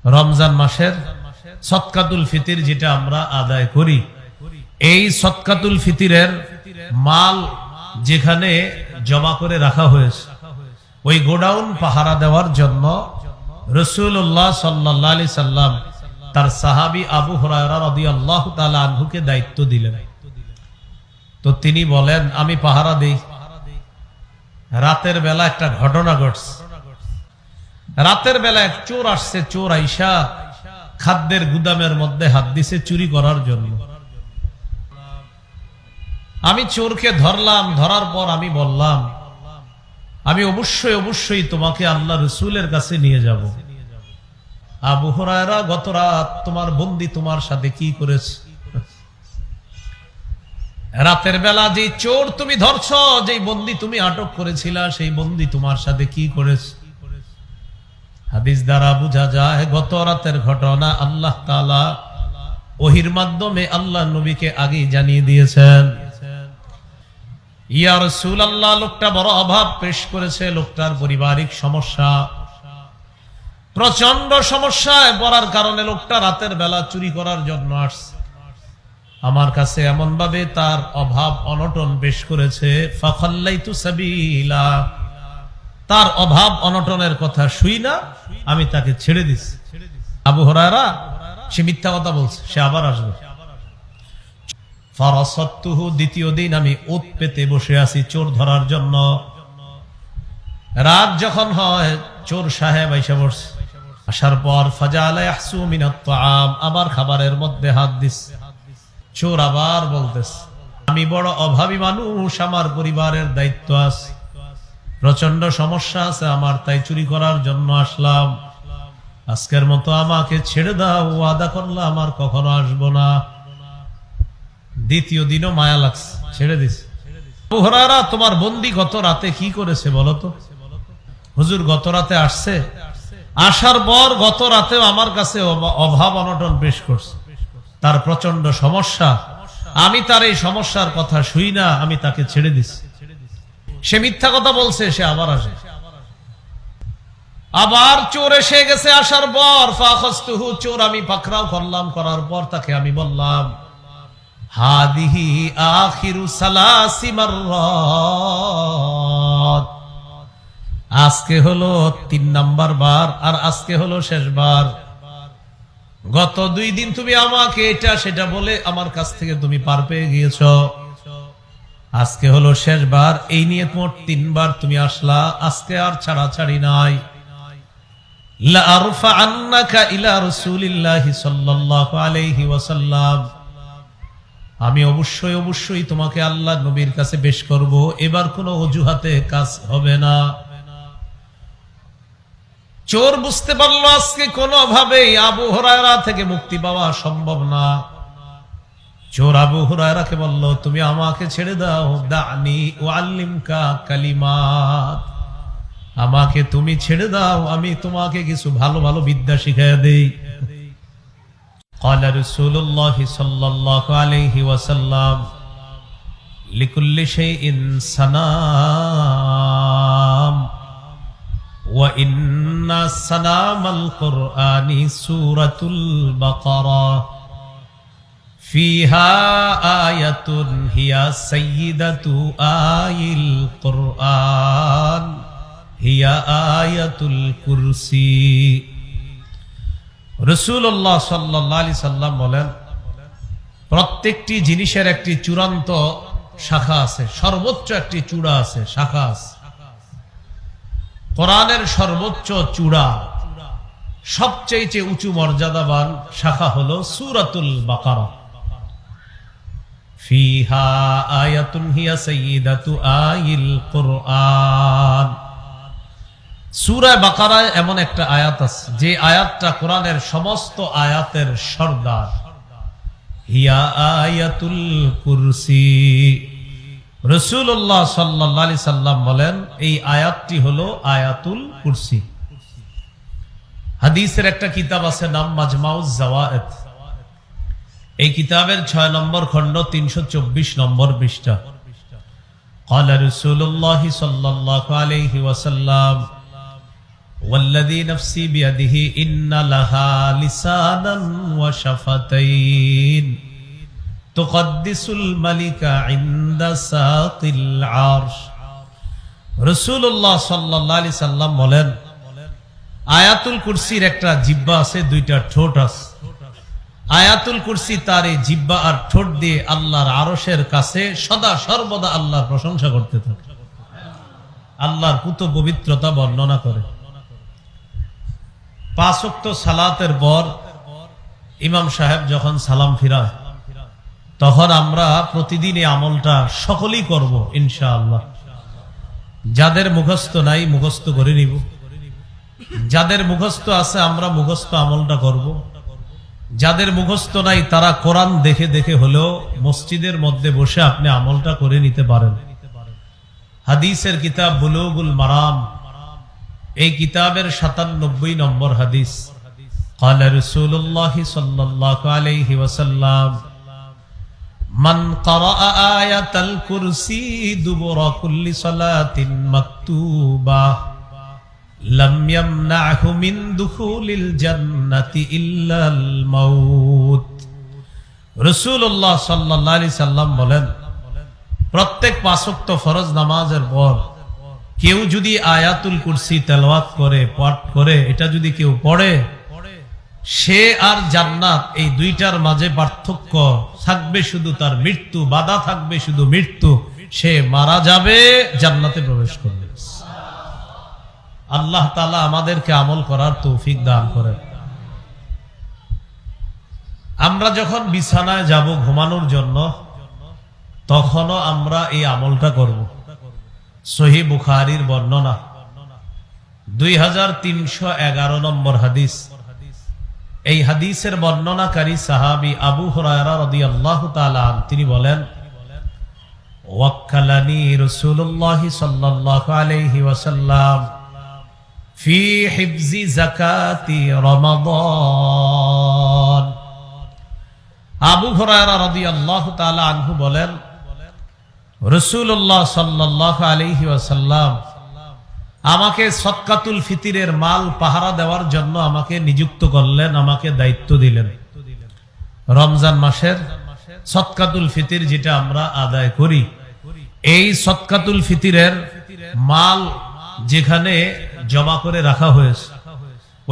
রমজান মাসের সদকাতুল ফিতির যেটা আমরা আদায় করি, এই সদকাতুল ফিতিরের মাল যেখানে জমা করে রাখা হয়েছে ওই গোডাউন পাহারা দেওয়ার জন্য রাসূলুল্লাহ সাল্লাল্লাহু আলাইহি সাল্লাম তার সাহাবী আবু হুরায়রা রাদিয়াল্লাহু তাআলা আনহুকে দায়িত্ব দিলেন। তো তিনি বলেন, আমি পাহারা দেই। রাতের বেলা একটা ঘটনা ঘটছে। রাতের বেলা এক চোর আসছে। চোর আইসা খাদ্যের গুদামের মধ্যে হাত দিছে চুরি করার জন্য। আমি চোরকে ধরলাম। ধরার পর আমি বললাম, আমি অবশ্যই তোমাকে আল্লাহ রসুলের কাছে নিয়ে যাব। আবু হুরায়রা, গত রাত তোমার বন্দী তোমার সাথে কি করেছে? রাতের বেলা যে চোর তুমি ধরছ, যে বন্দী তুমি আটক করেছিলা, সেই বন্দী তোমার সাথে কি করেছে? হাদিস দ্বারা বোঝা যায় গত রাতের ঘটনা আল্লাহ তাআলা ওহীর মাধ্যমে আল্লাহ নবীকে আগেই জানিয়ে দিয়েছেন। ইয়া রাসূলুল্লাহ, লোকটা বড় অভাব পেশ করেছে। লোকটার পারিবারিক সমস্যা, প্রচন্ড সমস্যায় পড়ার কারণে লোকটা রাতের বেলা চুরি করার জন্য আসছে। আমার কাছে এমন ভাবে তার অভাব অনটন পেশ করেছে, ফাখাল্লাইতু সাবিলা, তার অভাব অনটনের কথা শুই না আমি তাকে ছেড়ে দিছি। আবু হুরায়রা সে মিথ্যা কথা বলছে, সে আবার আসবে। ফারাসাতুহু, দ্বিতীয় দিন আমি ওত পেতে বসে আছি চোর ধরার জন্য। রাত যখন হয় চোর সাহেব আইসা বসে। আসার পর ফাজালা ইয়াহসু মিনাত তাআম, আবার খাবারের মধ্যে হাত দিছে। চোর আবার বলতেছে, আমি বড় অভাবী মানুষ, আমার পরিবারের দায়িত্ব আছে, প্রচন্ড সমস্যা আছে আমার, তাই চুরি করার জন্য আসলাম। আজকের মতো আমাকে ছেড়ে দাও, ওয়াদা করলাম আর কখনো আসবো না। দ্বিতীয় দিনও মায়া লাগছে, ছেড়ে দিছে। আবু হুরায়রা, তোমার বন্দী গত রাতে কি করেছে বলো তো? হুজুর গত রাতে আসছে, আসার পর গত রাতেও আমার কাছে অভাব অনটন পেশ করছে, তার প্রচন্ড সমস্যা, আমি তার এই সমস্যার কথা শুই না, আমি তাকে ছেড়ে দিছি। সে মিথ্যা কথা বলছে, সে আবার আসে। আবার চোর এসে গেছে। আসার পর ফাখাসতুহু, চোর আমি পাকড়াও করলাম। করার পর তাকে আমি বললাম, হাদিহি আখিরু সালাসি মাররাত, আজকে হলো 3 নাম্বার বার, আর আজকে হলো শেষবার। গত 2 দিন তুমি আমাকে এটা সেটা বলে আমার কাছ থেকে তুমি পার পেয়ে গিয়েছ, আজকে হলো শেষবার। এই নিয়ে মোট 3 বার তুমি আসলা, আজকে আর ছাড়াছাড়ি নাই। লা আরফাআন্নাকা ইলা রাসূলিল্লাহি সাল্লাল্লাহু আলাইহি ওয়াসাল্লাম, আমি অবশ্যই তোমাকে আল্লাহ নবীর কাছে পেশ করব, এবার কোনো অজুহাতে কাজ হবে না। চোর বুঝতে পারলো আজকে কোনোভাবেই আবু হুরায়রা থেকে মুক্তি পাওয়া সম্ভব না। চোর আবু হুরায়রাকে বলল, তুমি আমাকে ছেড়ে দাও, দানি উআল্লিমকা কালিমাত, আমাকে তুমি ছেড়ে দাও, আমি তোমাকে কিছু ভালো ভালো বিদ্যা শিখাইয়া দেই। قال رسول الله صلى الله عليه وسلم لكل شيء سنام وإن سنام القرآن سورة البقرة فيها آية هي سيدة آي القرآن هي آية الكرسي। রাসূলুল্লাহ সাল্লাল্লাহু আলাইহি সাল্লাম বলেন, প্রত্যেকটি জিনিসের একটি চূড়ান্ত শাখা আছে, সর্বোচ্চ একটি চূড়া আছে, শাখা আছে। কোরআনের সর্বোচ্চ চূড়া, সবচেয়ে উঁচু মর্যাদাবান শাখা হলো সূরাতুল বাকারা। ফিহা আয়াতুন হিয়া সাইয়্যিদাতু আইল কুরআন। সূরা বাকারায় এমন একটা আয়াত আছে, যে আয়াতটা কোরআনের সমস্ত আয়াতের সর্দার। হিয়া আয়াতুল কুরসি। রাসূলুল্লাহ সাল্লাল্লাহু আলাইহি সাল্লাম বলেন, এই আয়াতটি হলো আয়াতুল কুরসি। হাদিসের একটা কিতাব আছে, নাম মাজমাউজ জাওয়ায়েদ। এই কিতাবের 6 নম্বর খণ্ড 324 নম্বর পৃষ্ঠা। قال رسول الله صلى الله عليه وسلم ওয়াল্লাযী নাফসি বিয়াদিহি ইন্না লাহা লিসানান ওয়া শাফাতাইন তুকদ্দিসুল মালিকা ইনদা সাতিল আরশ। রাসূলুল্লাহ সাল্লাল্লাহু আলাইহি সাল্লাম বলেন, আয়াতুল কুরসির একটা জিহ্বা আছে, দুইটা ঠোঁট আছে। আয়াতুল কুরসি তার এই জিহ্বা আর ঠোঁট দিয়ে আল্লাহর আরশের কাছে সদা সর্বদা আল্লাহর প্রশংসা করতে থাকে, আল্লাহর পুত পবিত্রতা বর্ণনা করে। 5 ওয়াক্ত সালাতের পর ইমাম সাহেব যখন সালাম ফিরায়, তখন আমরা প্রতিদিন এই আমলটা সকলেই করব ইনশাআল্লাহ। যাদের মুখস্থ নাই মুখস্থ করে নিব, যাদের মুখস্থ আছে আমরা মুখস্থ আমলটা করব। যাদের মুখস্থ নাই তারা কোরআন দেখে দেখে হলেও মসজিদের মধ্যে বসে আপনি আমলটা করে নিতে পারেন। হাদিসের কিতাব বুলুগুল মারাম, এই কিতাবের 97 নম্বর হাদিস। ক্বালা রাসূলুল্লাহ সাল্লাল্লাহু আলাইহি ওয়াসাল্লাম, মান ক্বারাআ আয়াতাল কুরসি দুবুরা কুল্লি সালাতিন মাকতুবা লাম ইয়ামনাহু মিন দুখুলিল জান্নাতি ইল্লাল মাউত। রাসূলুল্লাহ সাল্লাল্লাহু আলাইহি সাল্লাম বলেন, প্রত্যেক 5 ওয়াক্ত ফরজ নামাজের পর কেউ যদি আয়াতুল কুরসি তেলাওয়াত করে, পাঠ করে, এটা যদি কেউ পড়ে, সে আর জান্নাত এই দুইটার মাঝে পার্থক্য থাকবে শুধু তার মৃত্যু, বাধা থাকবে শুধু মৃত্যু। সে মারা যাবে, জান্নাতে প্রবেশ করবে। আল্লাহ তাআলা আমাদেরকে আমল করার তৌফিক দান করেন। আমরা যখন বিছানায় যাব ঘুমানোর জন্য, তখনও আমরা এই আমলটা করব। সহিহ বুখারীর বর্ণনা, 2311 নম্বর হাদিস। এই হাদিসের বর্ণনাকারী সাহাবী আবু হুরায়রা রাদিয়াল্লাহু তাআলা আনহু, তিনি বলেন, ওয়াক্কালানি রাসূলুল্লাহ সাল্লাল্লাহু আলাইহি ওয়াসাল্লাম ফি হিফজি যাকাতি রমাদান। আবু হুরায়রা রাদিয়াল্লাহু তাআলা আনহু বলেন, রাসূলুল্লাহ সাল্লাল্লাহু আলাইহি ওয়াসাল্লাম আমাকে সদকাতুল ফিতরের মাল পাহারা দেওয়ার জন্য আমাকে নিযুক্ত করলেন, আমাকে দায়িত্ব দিলেন। রমজান মাসের সদকাতুল ফিতর যেটা আমরা আদায় করি, এই সদকাতুল ফিতরের মাল যেখানে জমা করে রাখা হয়েছে,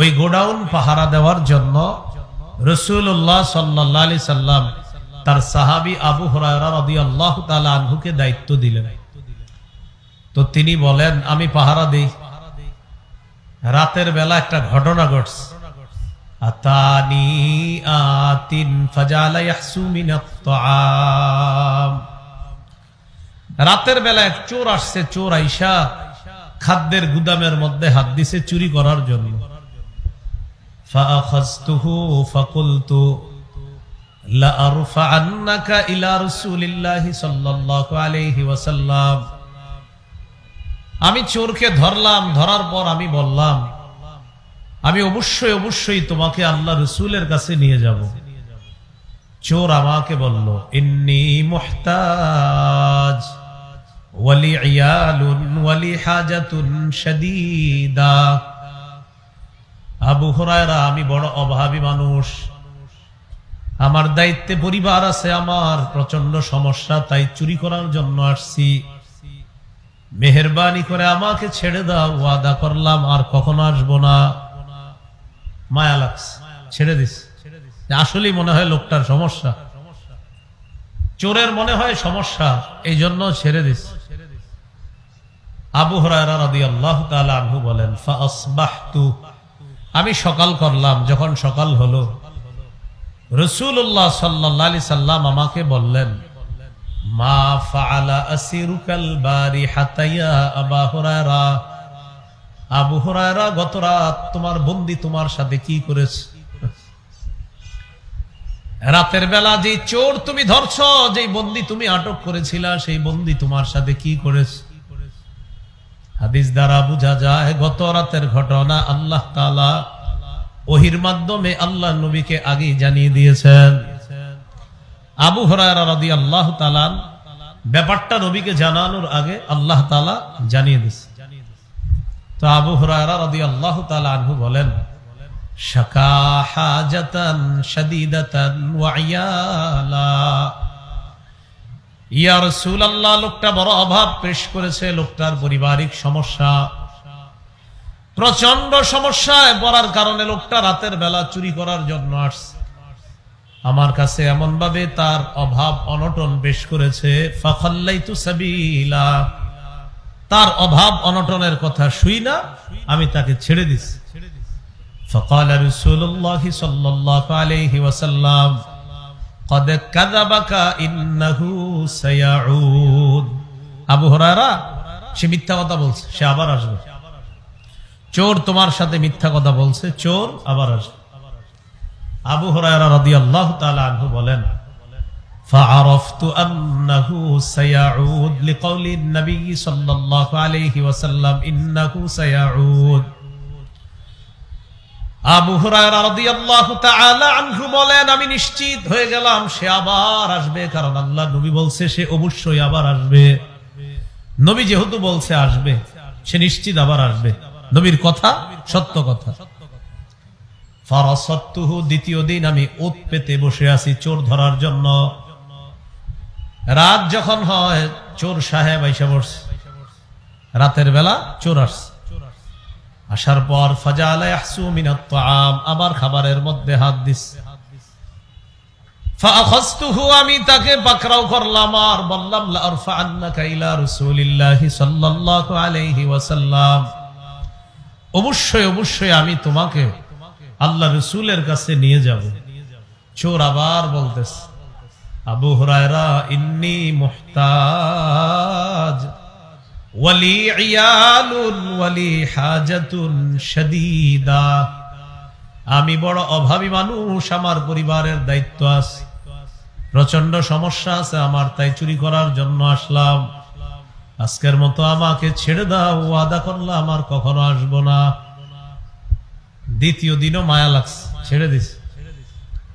ওই গোডাউন পাহারা দেওয়ার জন্য রাসূলুল্লাহ সাল্লাল্লাহু আলাইহি সাল্লাম তার সাহাবী আবু হুরায়রা রাদিয়াল্লাহু তাআলা আনহুকে দায়িত্ব দিলেন। তো তিনি বলেন, আমি পাহারা দেই। রাতের বেলা একটা ঘটনা ঘটছে। আতানি আতিন ফাজালা ইয়াহসু মিনাত তাআম। রাতের বেলা এক চোর আসছে, চোর আইসা খাদ্যের গুদামের মধ্যে হাত দিছে চুরি করার জন্য। ফাআখাযতুহু ফাকুলতু লা আরফা'আন্নাকা ইলা রাসূলিল্লাহি সাল্লাল্লাহু আলাইহি ওয়াসাল্লাম। আমি চোরকে ধরলাম, ধরার পর আমি বললাম, আমি অবশ্যই অবশ্যই তোমাকে আল্লাহ রাসূলের কাছে নিয়ে যাব। চোর আমাকে বলল, ইন্নী মুহতাজ ওয়ালি ইয়ালুন ওয়ালি হাজাতুন শাদীদা। আবু হুরায়রা, আমি বড় অভাবী মানুষ, আমার দায়িত্বে পরিবার আছে, আমার প্রচন্ড সমস্যা, তাই চুরি করার জন্য আসছি। মেহেরবানি করে আমাকে ছেড়ে দাও, ওয়াদা করলাম আর কখনো আসবো না। মায়া লাগছে, ছেড়ে দিস। আসলেই মনে হয় লোকটার সমস্যা, চোরের মনে হয় সমস্যা, এই জন্য ছেড়ে দিস। আবু হুরায়রা রাদিয়াল্লাহু তাআলা আনহু বলেন, ফাআসবাহতু, আমি সকাল করলাম। যখন সকাল হলো, রাসূলুল্লাহ সাল্লাল্লাহু আলাইহি সাল্লাম আমাকে বললেন, মা ফাআলা আসিরুকাল বারিহাতা ইয়া আবু হুরায়রা। আবু হুরায়রা, গত রাত তোমার বন্দী তোমার সাথে কি করেছে? রাতের বেলা যে চোর তুমি ধরছো, যে বন্দী তুমি আটক করেছিলা, সেই বন্দী তোমার সাথে কি করেছে? হাদিস দ্বারা বোঝা যায় গত রাতের ঘটনা আল্লাহ তাআলা ওহীর মাধ্যমে আল্লাহ নবীকে আগে জানিয়ে দিয়েছেন। আবু হুরায়রা রাদিয়াল্লাহু তাআলা ব্যাপারটা নবীকে জানানোর আগে আল্লাহ তাআলা জানিয়ে দিয়েছেন। তো আবু হুরায়রা রাদিয়াল্লাহু তাআলা আনহু বলেন, শাকা হাজাতান শাদীদাতান ওয়া ইয়ালা, ইয়া রাসূলুল্লাহ, লোকটা বড় অভাব পেশ করেছে, লোকটার পারিবারিক সমস্যা, প্রচন্ড সমস্যায় পড়ার কারণে লোকটা রাতের বেলা চুরি করার জন্য আসছে আমার কাছে, এমন ভাবে তার অভাব অনটন পেশ করেছে, ফাখাল্লাইতু সাবিলা, তার অভাব অনটনের কথা শুই না আমি তাকে ছেড়ে দিছি। ফাকালা রাসূলুল্লাহ সাল্লাল্লাহু আলাইহি ওয়াসাল্লাম, ক্বাদ কাযাবাকা ইন্নাহু সায়াউদ। আবু হুরায়রা, সে মিথ্যা কথা বলছে, সে আবার আসবে। চোর তোমার সাথে মিথ্যা কথা বলছে, চোর আবার আসবে। আবু হুরায়রা রাদিয়াল্লাহু তাআলা আনহু বলেন, فعرفت أنه سيعود لقول النبي صلى الله عليه وسلم إنه سيعود। আবু হুরায়রা রাদিয়াল্লাহু তাআলা আনহু বলেন, আমি নিশ্চিত হয়ে গেলাম সে আবার আসবে, কারণ আল্লাহ নবী বলছে সে অবশ্যই আবার আসবে। নবী যেহেতু বলছে আসবে, সে নিশ্চিত আবার আসবে, নবীর কথা সত্য কথা। ফারাসাতুহু, দ্বিতীয় দিন আমি ওত পেতে বসে আছি চোর ধরার জন্য। রাত যখন হয়, চোর সাহেব আইসা বসছে, রাতের বেলা চোর আসছে। আসার পর ফাজালা ইয়াহসু মিনাত তাআম, আবার খাবারের মধ্যে হাত দিচ্ছে। ফাআখাযতুহু, আমি তাকে পাকড়াও করলাম আর বললাম, লা আরফা'আন্নাকা ইলা রাসূলিল্লাহি সাল্লাল্লাহু আলাইহি ওয়াসাল্লাম, অবশ্যই অবশ্যই আমি তোমাকে আল্লাহ রাসূলের কাছে নিয়ে যাব। চোর আবার বলতেছে, আবু হুরায়রা, ইন্নী মুহতাজ ওয়ালি ইয়ালুন ওয়ালি হাজাতুন শাদীদা, আমি বড় অভাবী মানুষ, আমার পরিবারের দায়িত্ব আছে, প্রচন্ড সমস্যা আছে আমার, তাই চুরি করার জন্য আসলাম। আজকের মতো আমাকে ছেড়ে দাও, ওয়াদা করলাম আর কখনো আসবো না। দ্বিতীয় দিনও মায়া লাগছে, ছেড়ে দিছে।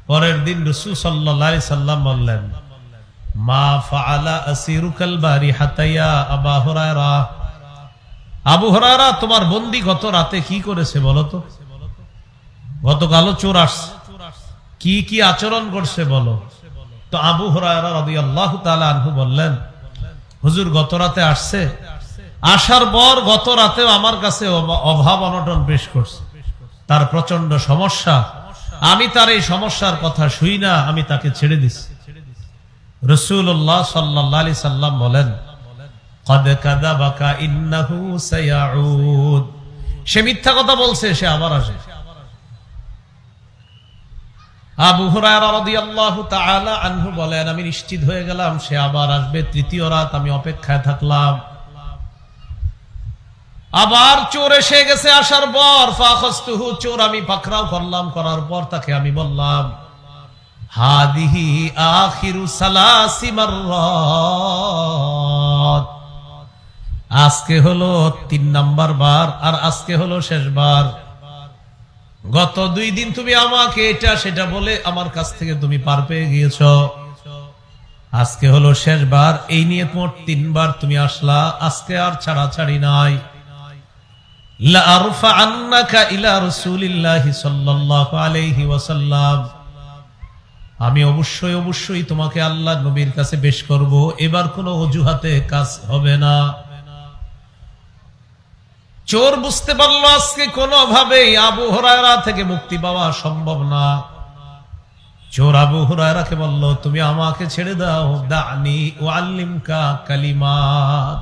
পরের দিন রাসূল সাল্লাল্লাহু আলাইহি সাল্লাম বললেন, মা ফাআলা আসিরুকাল বারিহাতা ইয়া আবু হুরায়রা, আবু হুরায়রা, তোমার বন্দী গত রাতে কি করেছে বলো তো? গতকালও চোর আসছে, কি কি আচরণ করছে বলো। তো আবু হুরায়রা রাদিয়াল্লাহু তাআলা আনহু বললেন, হুজুর গত রাতে আসছে, আসার পর গত রাতেও আমার কাছে অভাব অনটন পেশ করছে, তার প্রচন্ড সমস্যা, আমি তার এই সমস্যার কথা শুই না, আমি তাকে ছেড়ে দিছি। রাসূলুল্লাহ সাল্লাল্লাহু আলাইহি সাল্লাম বলেন, ক্বাদ কাযাবাকা ইন্নাহু সায়াউদ, সে মিথ্যা কথা বলছে, সে আবার আসবে। আবু হুরায়রা রাদিয়াল্লাহু তাআলা আনহু বলেন, আমি নিশ্চিত হয়ে গেলাম সে আবার আসবে। তৃতীয় রাত আমি অপেক্ষায় থাকলাম, আবার চোর এসে গেছে। আসার পর ফাখাযতুহু, চোর আমি পাকড়াও করলাম, করার পর তাকে আমি বললাম, হাদিহি আখিরু সালাসি মাররাত, আজকে হলো 3 নাম্বার বার, আর আজকে হলো শেষবার। গত 2 দিন তুমি আমাকে এটা সেটা বলে আমার কাছ থেকে তুমি পার পেয়ে গিয়েছ, আজকে হলো শেষবার, এই নিয়ে মোট 3 বার তুমি আসলা, আজকে আর ছাড়াছাড়ি নাই। লা আরফা'আন্নাকা ইলা রাসূলিল্লাহি সাল্লাল্লাহু আলাইহি ওয়াসাল্লাম, আমি অবশ্যই অবশ্যই তোমাকে আল্লাহ নবীর কাছে পেশ করব, এবার কোনো অজুহাতে কাজ হবে না। চোর বুঝতে পারলো আজকে কোনোভাবেই আবু হুরায়রা থেকে মুক্তি পাওয়া সম্ভব না। চোর আবু হুরায়রাকে বলল, তুমি আমাকে ছেড়ে দাও, দানি উআল্লিমকা কালিমাত,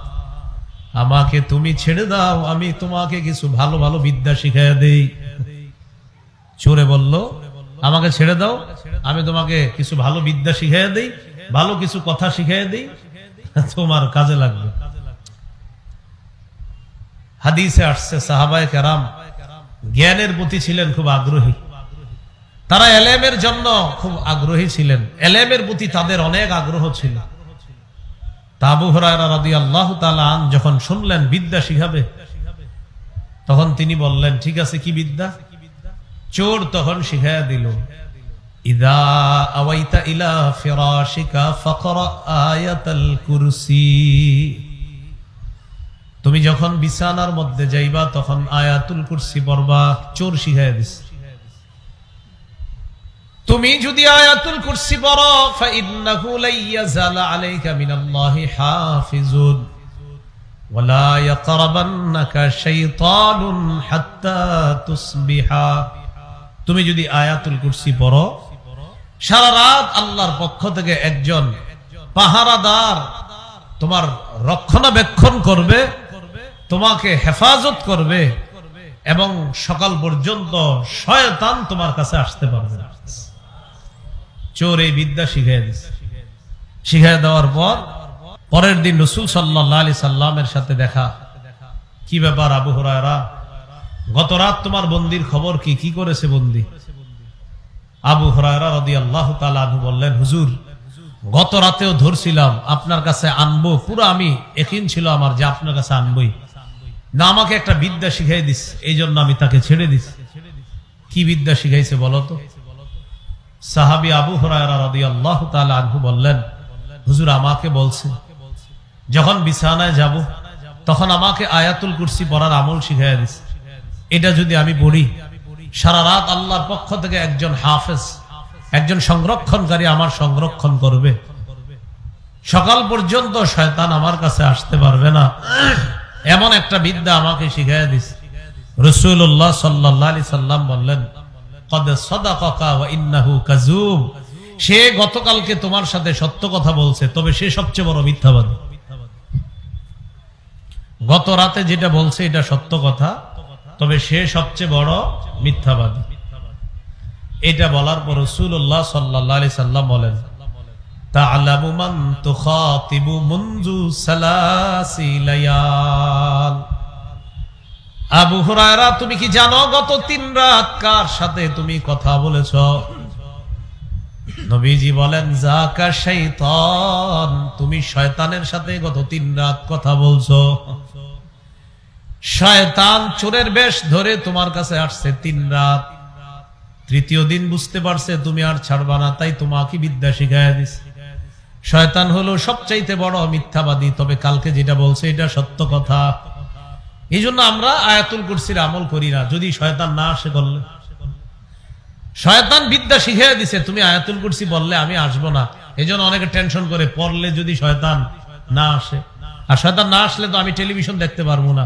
আমাকে তুমি ছেড়ে দাও, আমি তোমাকে কিছু ভালো ভালো বিদ্যা শিখাইয়া দেই। চোরে বলল, আমাকে ছেড়ে দাও, আমি তোমাকে কিছু ভালো বিদ্যা শিখাইয়া দেই, ভালো কিছু কথা শিখাইয়া দেই, তোমার কাজে লাগবে। হাদিসে আসছে সাহাবায়ে কেরাম জ্ঞানের প্রতি ছিলেন খুব আগ্রহী, তারা এলেমের জন্য খুব আগ্রহী ছিলেন, এলেমের প্রতি তাদের অনেক আগ্রহ ছিল। আবু হুরায়রা রাদিয়াল্লাহু তাআলা আন যখন শুনলেন বিদ্যা শিখাবে, তখন তিনি বললেন, ঠিক আছে, কি বিদ্যা? চোর তখন শিখাইয়া দিল, ইযা আওয়াইতা ইলা ফিরাশিকা ফাকরা আয়াতাল কুরসি, তুমি যখন বিছানার মধ্যে যাইবা তখন আয়াতুল কুরসি পড়বা। চোর শিখাইয়া দিছে। তুমি যদি আয়াতুল কুরসি পড়ো ফাইন্নাহু লাইয়াজালা আলাইকা মিনাল্লাহি হাফিজুন ওয়ালা ইয়াকরাবান্নাকা শাইতানুন হাত্তা তুসবিহা। তুমি যদি আয়াতুল কুরসি পড়ো, সারা রাত আল্লাহর পক্ষ থেকে একজন পাহারাদার তোমার রক্ষণাবেক্ষণ করবে, তোমাকে হেফাজত করবে, এবং সকাল পর্যন্ত শয়তান তোমার কাছে আসতে পারবে না। চোর এই বিদ্যা শিখাই দিচ্ছে। শিখাই দেওয়ার পর পরের দিন রাসূল সাল্লাল্লাহু আলাইহি সাল্লামের সাথে দেখা। কি ব্যাপার আবু হুরায়রা, গত রাত তোমার বন্দির খবর কি? কি করেছে বন্দি? আবু হুরায়রা রাদিয়াল্লাহু তাআলা আনহু বললেন, হুজুর, গত রাতেও ধরছিলাম আপনার কাছে আনবো, পুরো আমি ইয়াকিন ছিল আমার যে আপনার কাছে আনবই না, আমাকে একটা বিদ্যা শিখাই দিস, এই জন্য আমি তাকে ছেড়ে দিস। কি বিদ্যা শিখাইছে বলো তো? সাহাবী আবু হুরায়রা রাদিয়াল্লাহু তাআলা আনহু বললেন, হুজুর আমাকে বলছে যখন বিছানায় যাব তখন আমাকে আয়াতুল কুরসি পড়ার আমল শিখাইয়া দিছে। এটা যদি আমি পড়ি, সারা রাত আল্লাহর পক্ষ থেকে একজন হাফেজ, একজন সংরক্ষণকারী আমার সংরক্ষণ করবে, সকাল পর্যন্ত শয়তান আমার কাছে আসতে পারবে না। এমন একটা বিদ্যা আমাকে শিখাইয়া দিছে। রাসূলুল্লাহ সাল্লাল্লাহু আলাইহি সাল্লাম বললেন, কদ সাদাকাকা ওয়া ইন্নাহু কাযুব। সে গতকালকে তোমার সাথে সত্য কথা বলছে, তবে সে সবচেয়ে বড় মিথ্যাবাদী। গত রাতে যেটা বলছে এটা সত্য কথা, তবে সে সবচেয়ে বড় মিথ্যাবাদী। এটা বলার পর রাসূলুল্লাহ সাল্লাল্লাহু আলাইহি সাল্লাম বলেন, তা'লামু মান তুখাতিবু মুনযু সালাসি লায়াল। আবু হুরায়রা, তুমি কি জানো গত 3 রাত কার সাথে তুমি কথা বলেছো? নবীজি বলেন, যাকা শাইতান, তুমি শয়তানের সাথে গত 3 রাত কথা বলছো। শয়তান চোরের বেশ ধরে তোমার কাছে আসছে 3 রাত। তৃতীয় দিন বুঝতে পারছে তুমি আর ছাড়বা না, তাই তোমাকে বিদ্যা শিখাইয়া দিছে। শয়তান হলো সবচাইতে বড় মিথ্যাবাদী, তবে কালকে যেটা বলছে এটা সত্য কথা। এই জন্য আমরা আয়াতুল কুরসির আমল করি না, যদি শয়তান না আসে বললে। শয়তান বিদ্যা শিখিয়ে দিছে, তুমি আয়াতুল কুরসি বললে আমি আসবো না। এই জন্য অনেকে টেনশন করে, পড়লে যদি শয়তান না আসে। আর শয়তান না আসলে তো আমি টেলিভিশন দেখতে পারবো না,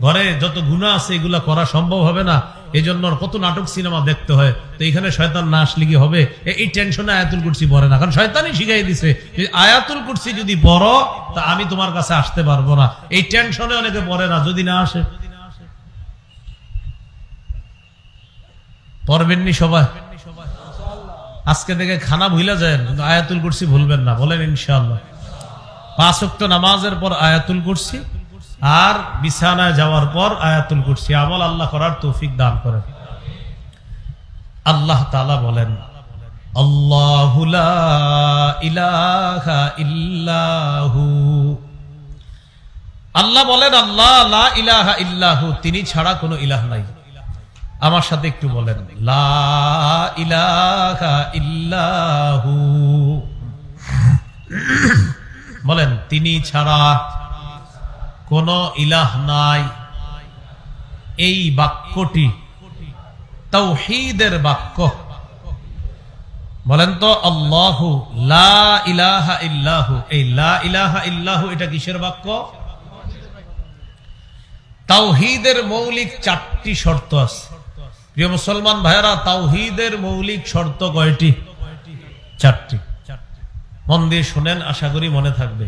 ঘরে যত গুনাহ আছে এগুলা করা সম্ভব হবে না। এই জন্য কত নাটক সিনেমা দেখতে হয়। তো এখানে শয়তান না আসলে কি হবে? এই টেনশনে আয়াতুল কুরসি পড়ে না, কারণ শয়তানই শিখাই দিছে আয়াতুল কুরসি যদি পড়ো তা আমি তোমার কাছে আসতে পারবো না। এই টেনশনে অনেকে পড়ে না, যদি না আসে। পড়বেননি সবাই? আজকে থেকে খানা ভুলে যায়, কিন্তু আয়াতুল কুরসি ভুলবেন না, বলেন ইনশাআল্লাহ। 5 ওয়াক্ত নামাজের পর আয়াতুল কুরসি, আর বিছানায় যাওয়ার পর আয়াতুল কুরসি আমল আল্লাহ করার তৌফিক দান করেন। আল্লাহ তাআলা বলেন, আল্লাহু লা ইলাহা ইল্লাহু। আল্লাহ বলেন, আল্লাহ লা ইলাহা ইল্লাহু, তিনি ছাড়া কোনো ইলাহ নাই। আমার সাথে একটু বলেন, লা ইলাহা ইল্লাহু। বলেন, তিনি ছাড়া কোন ইলাহ নাই। এই বাক্যটি তাওহীদের বাক্য। বলেন তো, আল্লাহু লা ইলাহা ইল্লাহু, এই লা ইলাহা ইল্লাহু এটা কিসের বাক্য? তাওহীদের মৌলিক 4টি শর্ত আছে। প্রিয় মুসলমান ভাইরা, তাওহীদের মৌলিক শর্ত কয়টি? 4টি। মন দিয়ে শুনেন, আশা করি মনে থাকবে।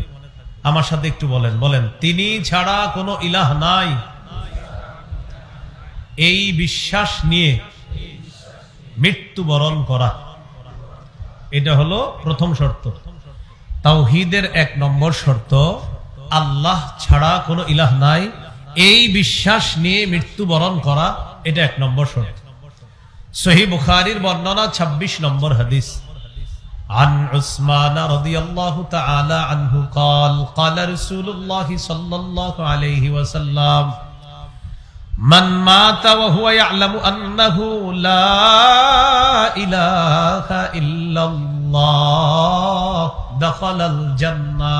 আমার সাথে একটু বলেন, বলেন, তিনি ছাড়া কোনো ইলাহ নাই, এই বিশ্বাস নিয়ে মৃত্যুবরণ করা, এটা হলো প্রথম শর্ত। তাওহীদের 1 নম্বর শর্ত, আল্লাহ ছাড়া কোনো ইলাহ নাই, এই বিশ্বাস নিয়ে মৃত্যুবরণ করা, এটা 1 নম্বর শর্ত। সহিহ বুখারীর বর্ণনা 26 নম্বর হাদিস। عن عثمان رضي الله تعالى عنه قال قال رسول الله صلى الله عليه وسلم من مات وهو يعلم أنه لا إله إلا الله دخل الجنة।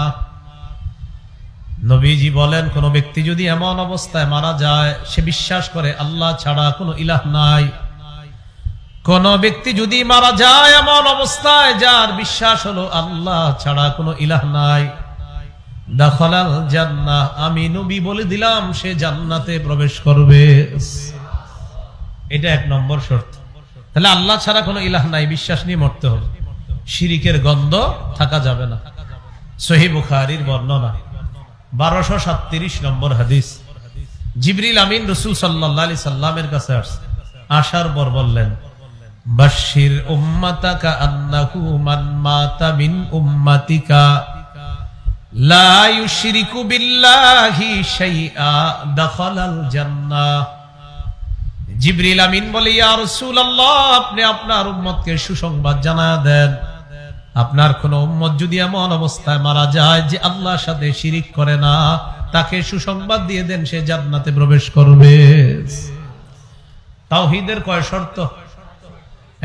নবীজি বলেন, কোন ব্যক্তি যদি এমন অবস্থায় মারা যায় সে বিশ্বাস করে আল্লাহ ছাড়া কোনো ইলাহ নাই, কোন ব্যক্তি যদি মারা যায় এমন অবস্থায় যার বিশ্বাস হলো আল্লাহ ছাড়া কোনো ইলাহ নাই, দাখালাল জান্নাহ, আমি নবী বলে দিলাম সে জান্নাতে প্রবেশ করবে। এটা 1 নম্বর শর্ত। তাহলে আল্লাহ ছাড়া কোনো ইলাহ নাই বিশ্বাস নিয়ে মরতে হবে, শিরিকের গন্ধ থাকা যাবে না। সহিহ বুখারীর বর্ণনা 1237 নম্বর হাদিস। জিবরিল আমিন রাসূল সাল্লাল্লাহু আলাইহি সাল্লামের কাছে আসার পর বললেন, বাশশির উম্মাতাকা আন্নাহু মান মাতা মিন উম্মাতিকা লা ইউশরিকু বিল্লাহি শাইআ দাখালাল জান্নাহ। জিবরিল আমিন বলে, ইয়া রাসূলুল্লাহ, আপনি আপনার উম্মতকে সুসংবাদ জানায়া দেন, আপনার কোন উম্মত যদি এমন অবস্থায় মারা যায় যে আল্লাহর সাথে শিরিক করে না, তাকে সুসংবাদ দিয়ে দেন সে জান্নাতে প্রবেশ করবে। তাওহীদের কয় শর্ত?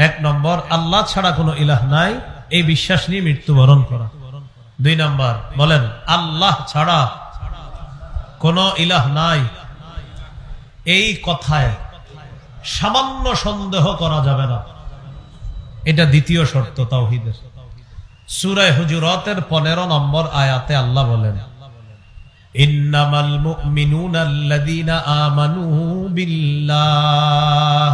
1 নম্বর, আল্লাহ ছাড়া কোনো ইলাহ নাই, এই বিশ্বাস নিয়ে মৃত্যুবরণ করা। 2 নম্বর, বলেন আল্লাহ ছাড়া কোনো ইলাহ নাই, এই কথায় সামান্য সন্দেহ করা যাবে না, এটা দ্বিতীয় শর্ত তাওহীদের। সূরা হুজুরাতের 15 নম্বর আয়াতে আল্লাহ বলেন, ইন্নামাল মুমিনুনা আল্লাযীনা আমানু বিল্লাহ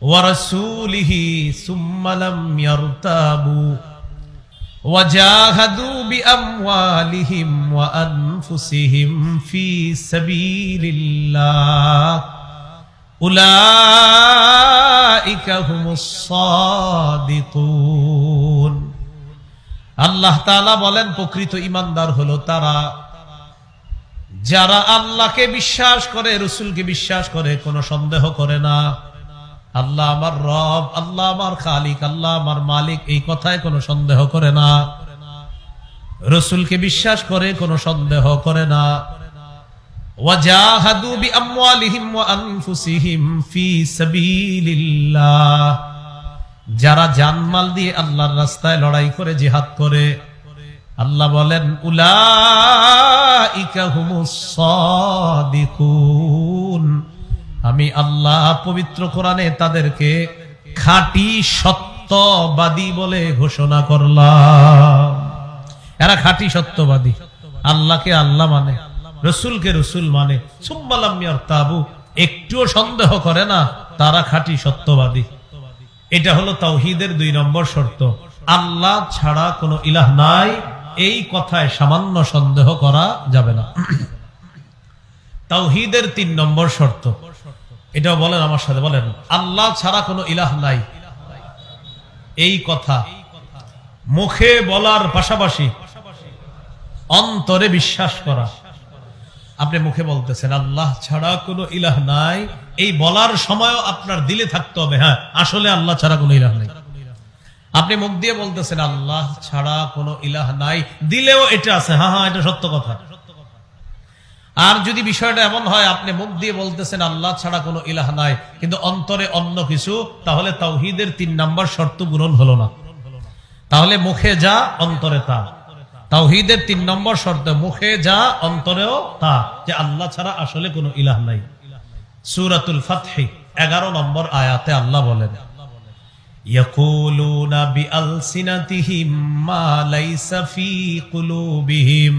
ওয়া রাসূলিহি সুম্মা লাম ইয়ারতাবু ওয়া জাহাদু বিআমওয়ালিহিম ওয়া আনফুসিহিম ফি সাবিলিল্লাহ উলাইকা হুমুস সাদিকুন। আল্লাহ তাআলা বলেন, প্রকৃত ঈমানদার হলো তারা যারা আল্লাহকে বিশ্বাস করে, রাসূলকে বিশ্বাস করে, কোনো সন্দেহ করে না আল্লাহ আমার রব, আল্লাহ আমার খালিক, আল্লাহ আমার মালিক, এই কথায় কোনো সন্দেহ করে না, রাসূলকে বিশ্বাস করে, কোনো সন্দেহ করে না। ওয়াজাহাদু বিআমওয়ালিহিম ওয়া আনফুসিহিম ফি সাবিলিল্লাহ, যারা জানমাল দিয়ে আল্লাহর রাস্তায় লড়াই করে, জিহাদ করে, আল্লাহ বলেন উলাইকা হুমুস সাদিকুন, আমি আল্লাহ পবিত্র কোরআনে তাদেরকে খাঁটি সত্যবাদী বলে ঘোষণা করলাম। এরা খাঁটি সত্যবাদী, আল্লাহকে আল্লাহ মানে, রাসূলকে রাসূল মানে, সুম্মা লাম ইয়ারতাবু, একটুও সন্দেহ করে না, তারা খাঁটি সত্যবাদী। এটা হলো তাওহীদের 2 নম্বর শর্ত, আল্লাহ ছাড়া কোনো ইলাহ নাই, এই কথায় সামান্য সন্দেহ করা যাবে না। তাওহীদের 3 নম্বর শর্ত, এটাও বলেন আমার সাথে, বলেন আল্লাহ ছাড়া কোনো ইলাহ নাই, এই কথা মুখে বলার পাশাপাশি অন্তরে বিশ্বাস করা। আপনি মুখে বলতেছেন আল্লাহ ছাড়া কোনো ইলাহ নাই, এই বলার সময়ও আপনার দিলে থাকতে হবে, হ্যাঁ আসলে আল্লাহ ছাড়া কোনো ইলাহ নাই। আপনি মুখ দিয়ে বলতেছেন আল্লাহ ছাড়া কোনো ইলাহ নাই, দিলেও এটা আছে, হ্যাঁ হ্যাঁ এটা সত্য কথা। আর যদি বিষয়টা এমন হয় আপনি মুখ দিয়ে বলতেছেন আল্লাহ ছাড়া কোনো ইলাহ নাই, কিন্তু অন্তরে অন্য কিছু, তাহলে তাওহীদের 3 নম্বর শর্ত পূরণ হলো না। তাহলে মুখে যা অন্তরে তা, তাওহীদের 3 নম্বর শর্ত মুখে যা অন্তরেও তা, যে আল্লাহ ছাড়া আসলে কোনো ইলাহ নাই। সূরাতুল ফাতহ 11 নম্বর আয়াতে আল্লাহ বলেন, ইয়াকুলুনা বিআলসিনাতিহিম মা লাইসা ফি কুলুবিহিম,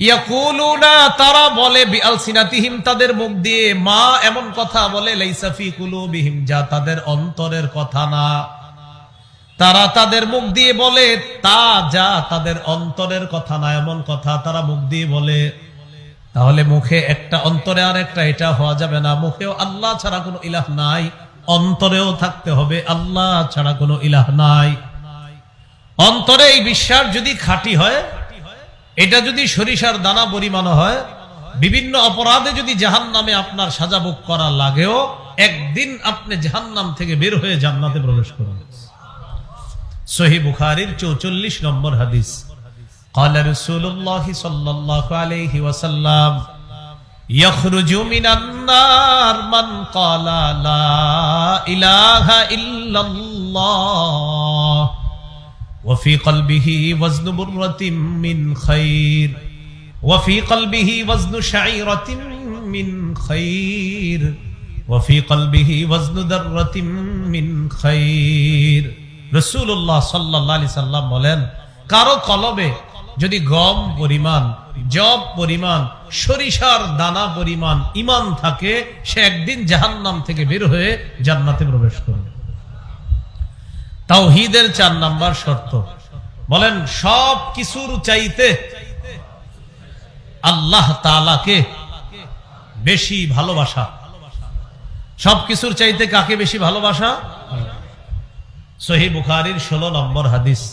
ইয়াকুলুনা তারা বলে, বিআলসিনাতিহিম তাদের মুখ দিয়ে, মা এমন কথা বলে, লাইসা ফি কুলুবিহিম যা তাদের অন্তরের কথা না। তারা তাদের মুখ দিয়ে বলে তা যা তাদের অন্তরের কথা না, এমন কথা তারা মুখ দিয়ে বলে। তাহলে মুখে একটা অন্তরে আর একটা, এটা হওয়া যাবে না। মুখেও আল্লাহ ছাড়া কোনো ইলাহ নাই, অন্তরেও থাকতে হবে আল্লাহ ছাড়া কোনো ইলাহ নাই। অন্তরে এই বিশ্বাস যদি খাঁটি হয়, এটা যদি সরিষার দানা পরিমাণ হয়, বিভিন্ন অপরাধে যদি জাহান্নামে আপনার সাজা ভোগ করা লাগেও, একদিন আপনি জাহান্নাম থেকে বের হয়ে জান্নাতে প্রবেশ করবেন। সহিহ বুখারীর 44 নম্বর হাদিস, قال رسول الله صلى الله عليه وسلم يخرج من النار من قال لا إله إلا الله وفي قلبه وزن برة من خير وفي قلبه وزن شعيرة من خير وفي قلبه وزن ذرة من خير রাসূলুল্লাহ সাল্লাল্লাহু আলাইহি সাল্লাম বলেন, কারো কলবে যদি গম পরিমাণ, জব পরিমাণ, সরিষার দানা পরিমাণ ঈমান থাকে, সে একদিন জাহান্নাম থেকে বের হয়ে জান্নাতে প্রবেশ করবে। তাওহীদের 4 নাম্বার শর্ত, বলেন সব কিছুর চাইতে আল্লাহ তাআলাকে বেশি ভালোবাসা। সব কিছুর চাইতে কাকে বেশি ভালোবাসা? সহিহ বুখারীর 16 নম্বর হাদিস,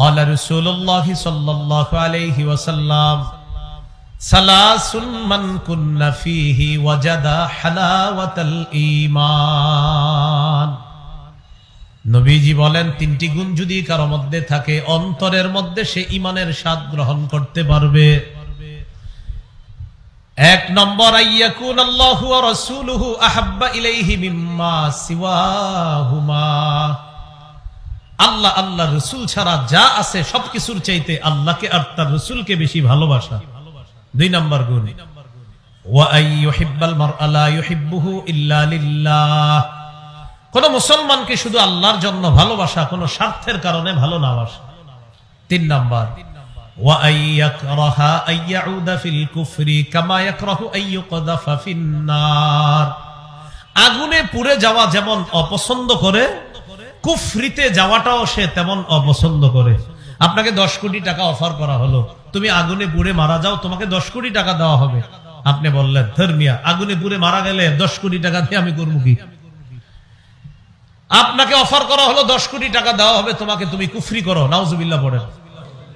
قال رسول الله صلى الله عليه وسلم ثلاث من كن فيه وجد حلاوة الإيمان। নবীজি বলেন, 3টি গুণ যদি কারো মধ্যে থাকে, অন্তরের মধ্যে সে ঈমানের স্বাদ গ্রহণ করতে পারবে। 1 নম্বর, আইয়াকুন আল্লাহু ওয়া রাসূলুহু আহাব্বা ইলাইহি মিম্মা সিওয়াহুমা। আল্লাহ, আল্লাহ রাসূল ছাড়া যা আছে সবকিছুর চাইতে আল্লাহকে আর তার রাসূলকে বেশি ভালোবাসা। 2 নম্বর গুণ, ওয়া আইয়ুহিব্বাল মারআ লা ইউহিব্বুহু ইল্লা লিল্লাহ। কোন মুসলমানকে শুধু আল্লাহর জন্য ভালোবাসা, কোন স্বার্থের কারণে ভালো না বাসা। 3 নম্বর, ওয়া আইয়াকরাহা আইয়াউদা ফিল কুফরি কামা ইয়াকরাহু আইয়ুকযাফা ফিন নার। আগুনে পুড়ে যাওয়া যেমন অপছন্দ করে, কুফরিতে যাওয়াটাও সে তেমন অপছন্দ করে। আপনাকে 10 কোটি টাকা অফার করা হলো, তুমি আগুনে পুড়ে মারা যাও, তোমাকে 10 কোটি টাকা দেওয়া হবে। আপনি বললেন, ধর্মিয়া আগুনে পুড়ে মারা গেলে 10 কোটি টাকা দিয়ে আমি করবো কি? আপনাকে অফার করা হলো 10 কোটি টাকা দেওয়া হবে তোমাকে, তুমি কুফরি করো, নাউজুবিল্লাহ পড়েন।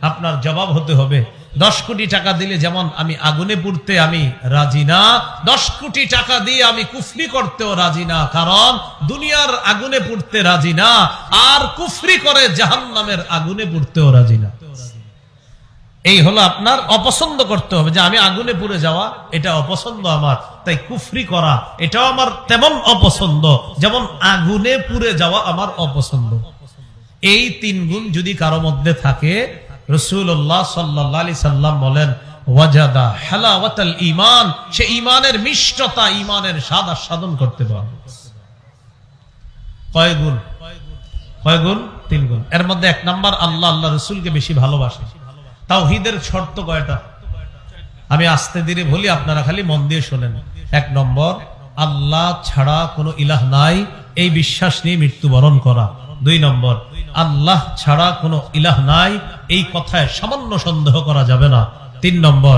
আপনার জবাব হতে হবে, 10 কোটি টাকা দিলে যেমন আমি আগুনে পুড়তে আমি রাজি না, 10 কোটি টাকা দিয়ে আমি কুফরি করতেও রাজি না, কারণ দুনিয়ার আগুনে পুড়তে রাজি না, আর কুফরি করে জাহান্নামের আগুনে পুড়তেও রাজি না। এই হলো আপনার অপছন্দ করতে হবে, যে আমি আগুনে পুড়ে যাওয়া এটা অপছন্দ আমার, তাই কুফরি করা এটাও আমার তেমন অপছন্দ যেমন আগুনে পুড়ে যাওয়া আমার অপছন্দ। এই 3 গুণ যদি কারো মধ্যে থাকে, রাসূলুল্লাহ সাল্লাল্লাহু আলাইহি সাল্লাম বলেন, ওয়াজাদা হালাওয়াতাল ঈমান, সে ঈমানের মিষ্টতা, ঈমানের স্বাদ আস্বাদন করতে পারবে। কয় গুণ? 3 গুণ। এর মধ্যে 1 নাম্বার, আল্লাহ আল্লাহ রাসূলকে বেশি ভালোবাসে। তাওহীদের শর্ত কয়টা? আমি আস্তে ধীরে বলি, আপনারা খালি মন দিয়ে শোনেন। 1 নম্বর, আল্লাহ ছাড়া কোনো ইলাহ নাই, এই বিশ্বাস নিয়ে মৃত্যুবরণ করা। 2 নম্বর, আল্লাহ ছাড়া কোনো ইলাহ নাই, এই কথায় সামান্য সন্দেহ করা যাবে না। 3 নম্বর,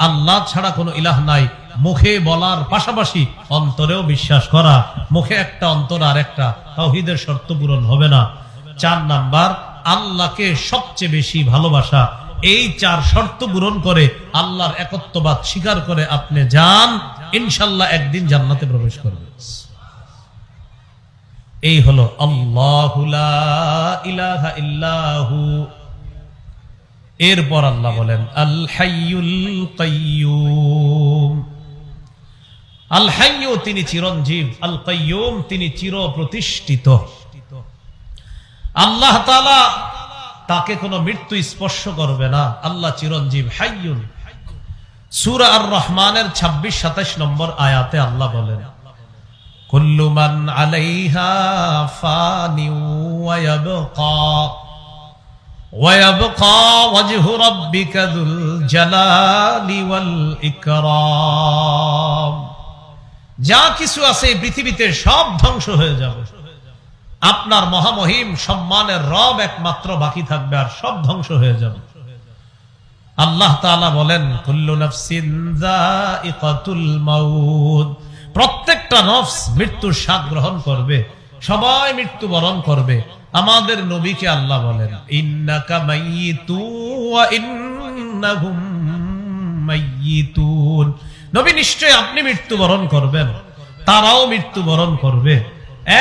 আল্লাহ ছাড়া কোনো ইলাহ নাই মুখে বলার পাশাপাশি অন্তরেও বিশ্বাস করা। মুখে একটা, অন্তরে আরেকটা, তাওহীদের শর্ত পূরণ হবে না। 4 নাম্বার, আল্লাহকে সবচেয়ে বেশি ভালোবাসা। এই 4 শর্ত পূরণ করে আল্লাহর একত্ববাদ স্বীকার করে আপনি যান, ইনশাআল্লাহ একদিন জান্নাতে প্রবেশ করবেন। এই হলো আল্লাহু লা ইলাহা ইল্লাহু। এরপর আল্লাহ বলেন আল হাইয়ুল কাইয়্যুম। আল হাইয়্যু তিনি চিরঞ্জীব, আল কাইয়্যুম তিনি চির প্রতিষ্ঠিত। আল্লাহ তাআলা তাকে কোনো মৃত্যু স্পর্শ করবে না, আল্লাহ চিরঞ্জীব, হাইয়ুন। সূরা আর রহমানের 26-27 নম্বর আয়াতে আল্লাহ বলেন, কুল্লু মান আলাইহা ফানিউ ওয়া ইয়াবকা ওয়াজহু রাব্বিকা যুল জালালি ওয়াল ইকরাম। যা কিছু আছে এই পৃথিবীতে সব ধ্বংস হয়ে যাবে, আপনার মহামহিম সম্মানের রব একমাত্র বাকি থাকবে, আর সব ধ্বংস হয়ে যাবে। আল্লাহ তাআলা বলেন, কুল্লু নাফসিন যায়িকাতুল মাউত। প্রত্যেকটা নফস মৃত্যুর স্বাদ গ্রহণ করবে, সবাই মৃত্যুবরণ করবে। আমাদের নবীকে আল্লাহ বলেন, ইন্নাকা মাইয়িতু ওয়া ইন্নাহুম মাইয়িতুন। নবী নিশ্চয় আপনি মৃত্যুবরণ করবেন, তারাও মৃত্যুবরণ করবে।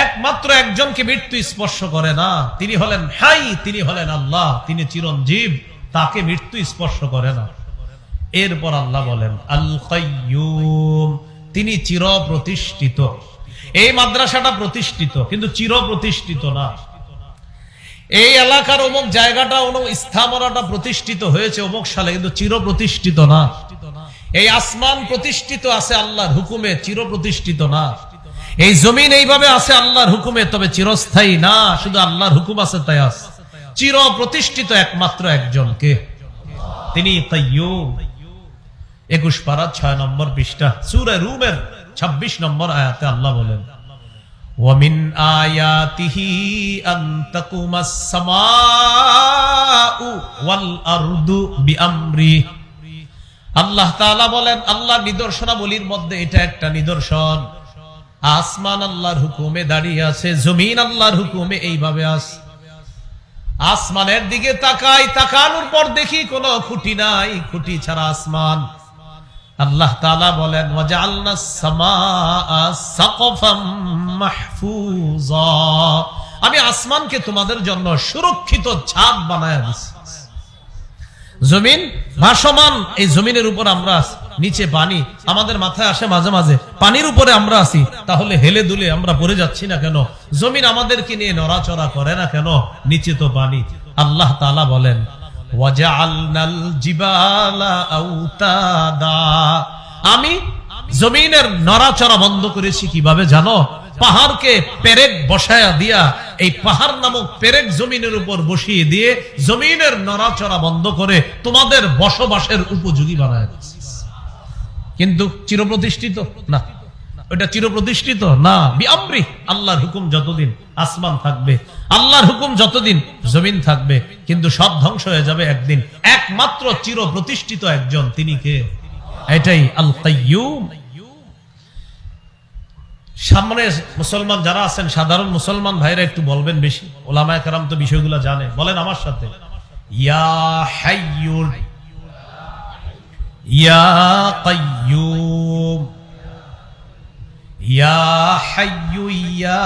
একমাত্র একজনকে মৃত্যু স্পর্শ করে না, তিনি হলেন হাই, তিনি হলেন আল্লাহ, তিনি চিরঞ্জীব, তাকে মৃত্যু স্পর্শ করে না। এরপর আল্লাহ বলেন আল কাইয়্যুম, তিনি চির প্রতিষ্ঠিত। এই মাদ্রাসাটা প্রতিষ্ঠিত, কিন্তু চির প্রতিষ্ঠিত না। এই এলাকার অমুক জায়গাটা অমুক স্থাপনাটা প্রতিষ্ঠিত হয়েছে অমুক সালে, কিন্তু চির প্রতিষ্ঠিত না। এই আসমান প্রতিষ্ঠিত আছে আল্লাহর হুকুমে, চির প্রতিষ্ঠিত না। এই জমিন এইভাবে আছে আল্লাহর হুকুমে, তবে চিরস্থায়ী না। শুধু আল্লাহর হুকুম আছে তাই আছে। চির প্রতিষ্ঠিত একমাত্র একজনকে, তিনি কাইয়্যুম। 21 পারা 6 নম্বর পৃষ্ঠা সূরা রুমের 26 নম্বর আয়াতে আল্লাহ বলেন, ওয়ামিন আয়াতিহি আন তাকুমাস সামাউ ওয়াল আরদু বিআমরি। আল্লাহ তাআলা বলেন, আল্লাহ নিদর্শনাবলীর মধ্যে এটা একটা নিদর্শন। আসমান আল্লাহর হুকুমে দাঁড়িয়ে আছে, জমিন আল্লাহর হুকুমে এইভাবে আছে। আসমানের দিকে তাকাই, তাকানোর পর দেখি কোনো খুঁটি নাই, খুঁটি ছাড়া আসমান। আল্লাহ তাআলা বলেন, ওয়াজআলনাস সামাআ সাকফাম মাহফুজা। আমি আসমানকে তোমাদের জন্য সুরক্ষিত ছাদ বানায়া দিয়েছি। জমিন ভাসমান, এই জমিনের উপর আমরা আছি, নিচে পানি। আমাদের মাথায় আসে মাঝে মাঝে পানির উপরে আমরা আছি, তাহলে হেলে দুলে আমরা পড়ে যাচ্ছি না কেন? জমিন আমাদেরকে নিয়ে নড়াচড়া করে না কেন? নিচে তো পানি। আল্লাহ তাআলা বলেন, ওয়াজআলনাল জিবালা আওতাদা। আমি জমিনের নড়াচড়া বন্ধ করেছি কিভাবে জানো? পাহাড়কে পেরেক বসায়া দিয়া, এই পাহাড় নামক পেরেক জমিনের উপর বসিয়ে দিয়ে জমিনের নড়াচড়া বন্ধ করে তোমাদের বসবাসের উপযোগী বানায় দিয়েছি। কিন্তু চিরপ্রতিষ্ঠিত না, ওটা চিরপ্রতিষ্ঠিত না। বিআমরি, আল্লাহর হুকুম যতদিন আসমান থাকবে, আল্লাহর হুকুম যতদিন জমিন থাকবে, কিন্তু সব ধ্বংস হয়ে যাবে একদিন। একমাত্র চিরপ্রতিষ্ঠিত একজন, তিনি কে? এটাই আল কাইয়্যুম। সামনে মুসলমান যারা আছেন, সাধারণ মুসলমান ভাইরা একটু বলবেন বেশি, ওলামায়ে কেরাম তো বিষয়গুলো জানে। বলেন আমার সাথে, ইয়া হাইয়্যুন ইয়া কাইয়্যুম, ইয়া হাইয়্যু ইয়া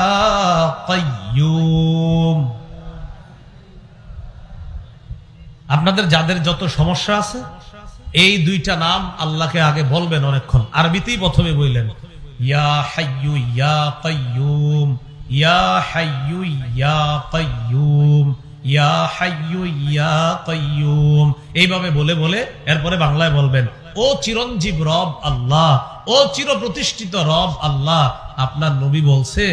কাইয়্যুম। আপনাদের যাদের যত সমস্যা আছে, এই দুইটা নাম আল্লাহকে আগে বলবেন অনেকক্ষণ। আরবিতেই প্রথমে বললেন, ইয়া হাইয়্যু ইয়া কাইয়্যুম, ইয়া হাইয়্যু ইয়া কাইয়্যুম, ইয়া হাইয়্যু ইয়া কাইয়্যুম। এইভাবে বলে বলে এরপরে বাংলায় বলবেন, ও চিরঞ্জীব রব আল্লাহ, ও চির প্রতিষ্ঠিত রব আল্লাহ, আপনার নবী বলছে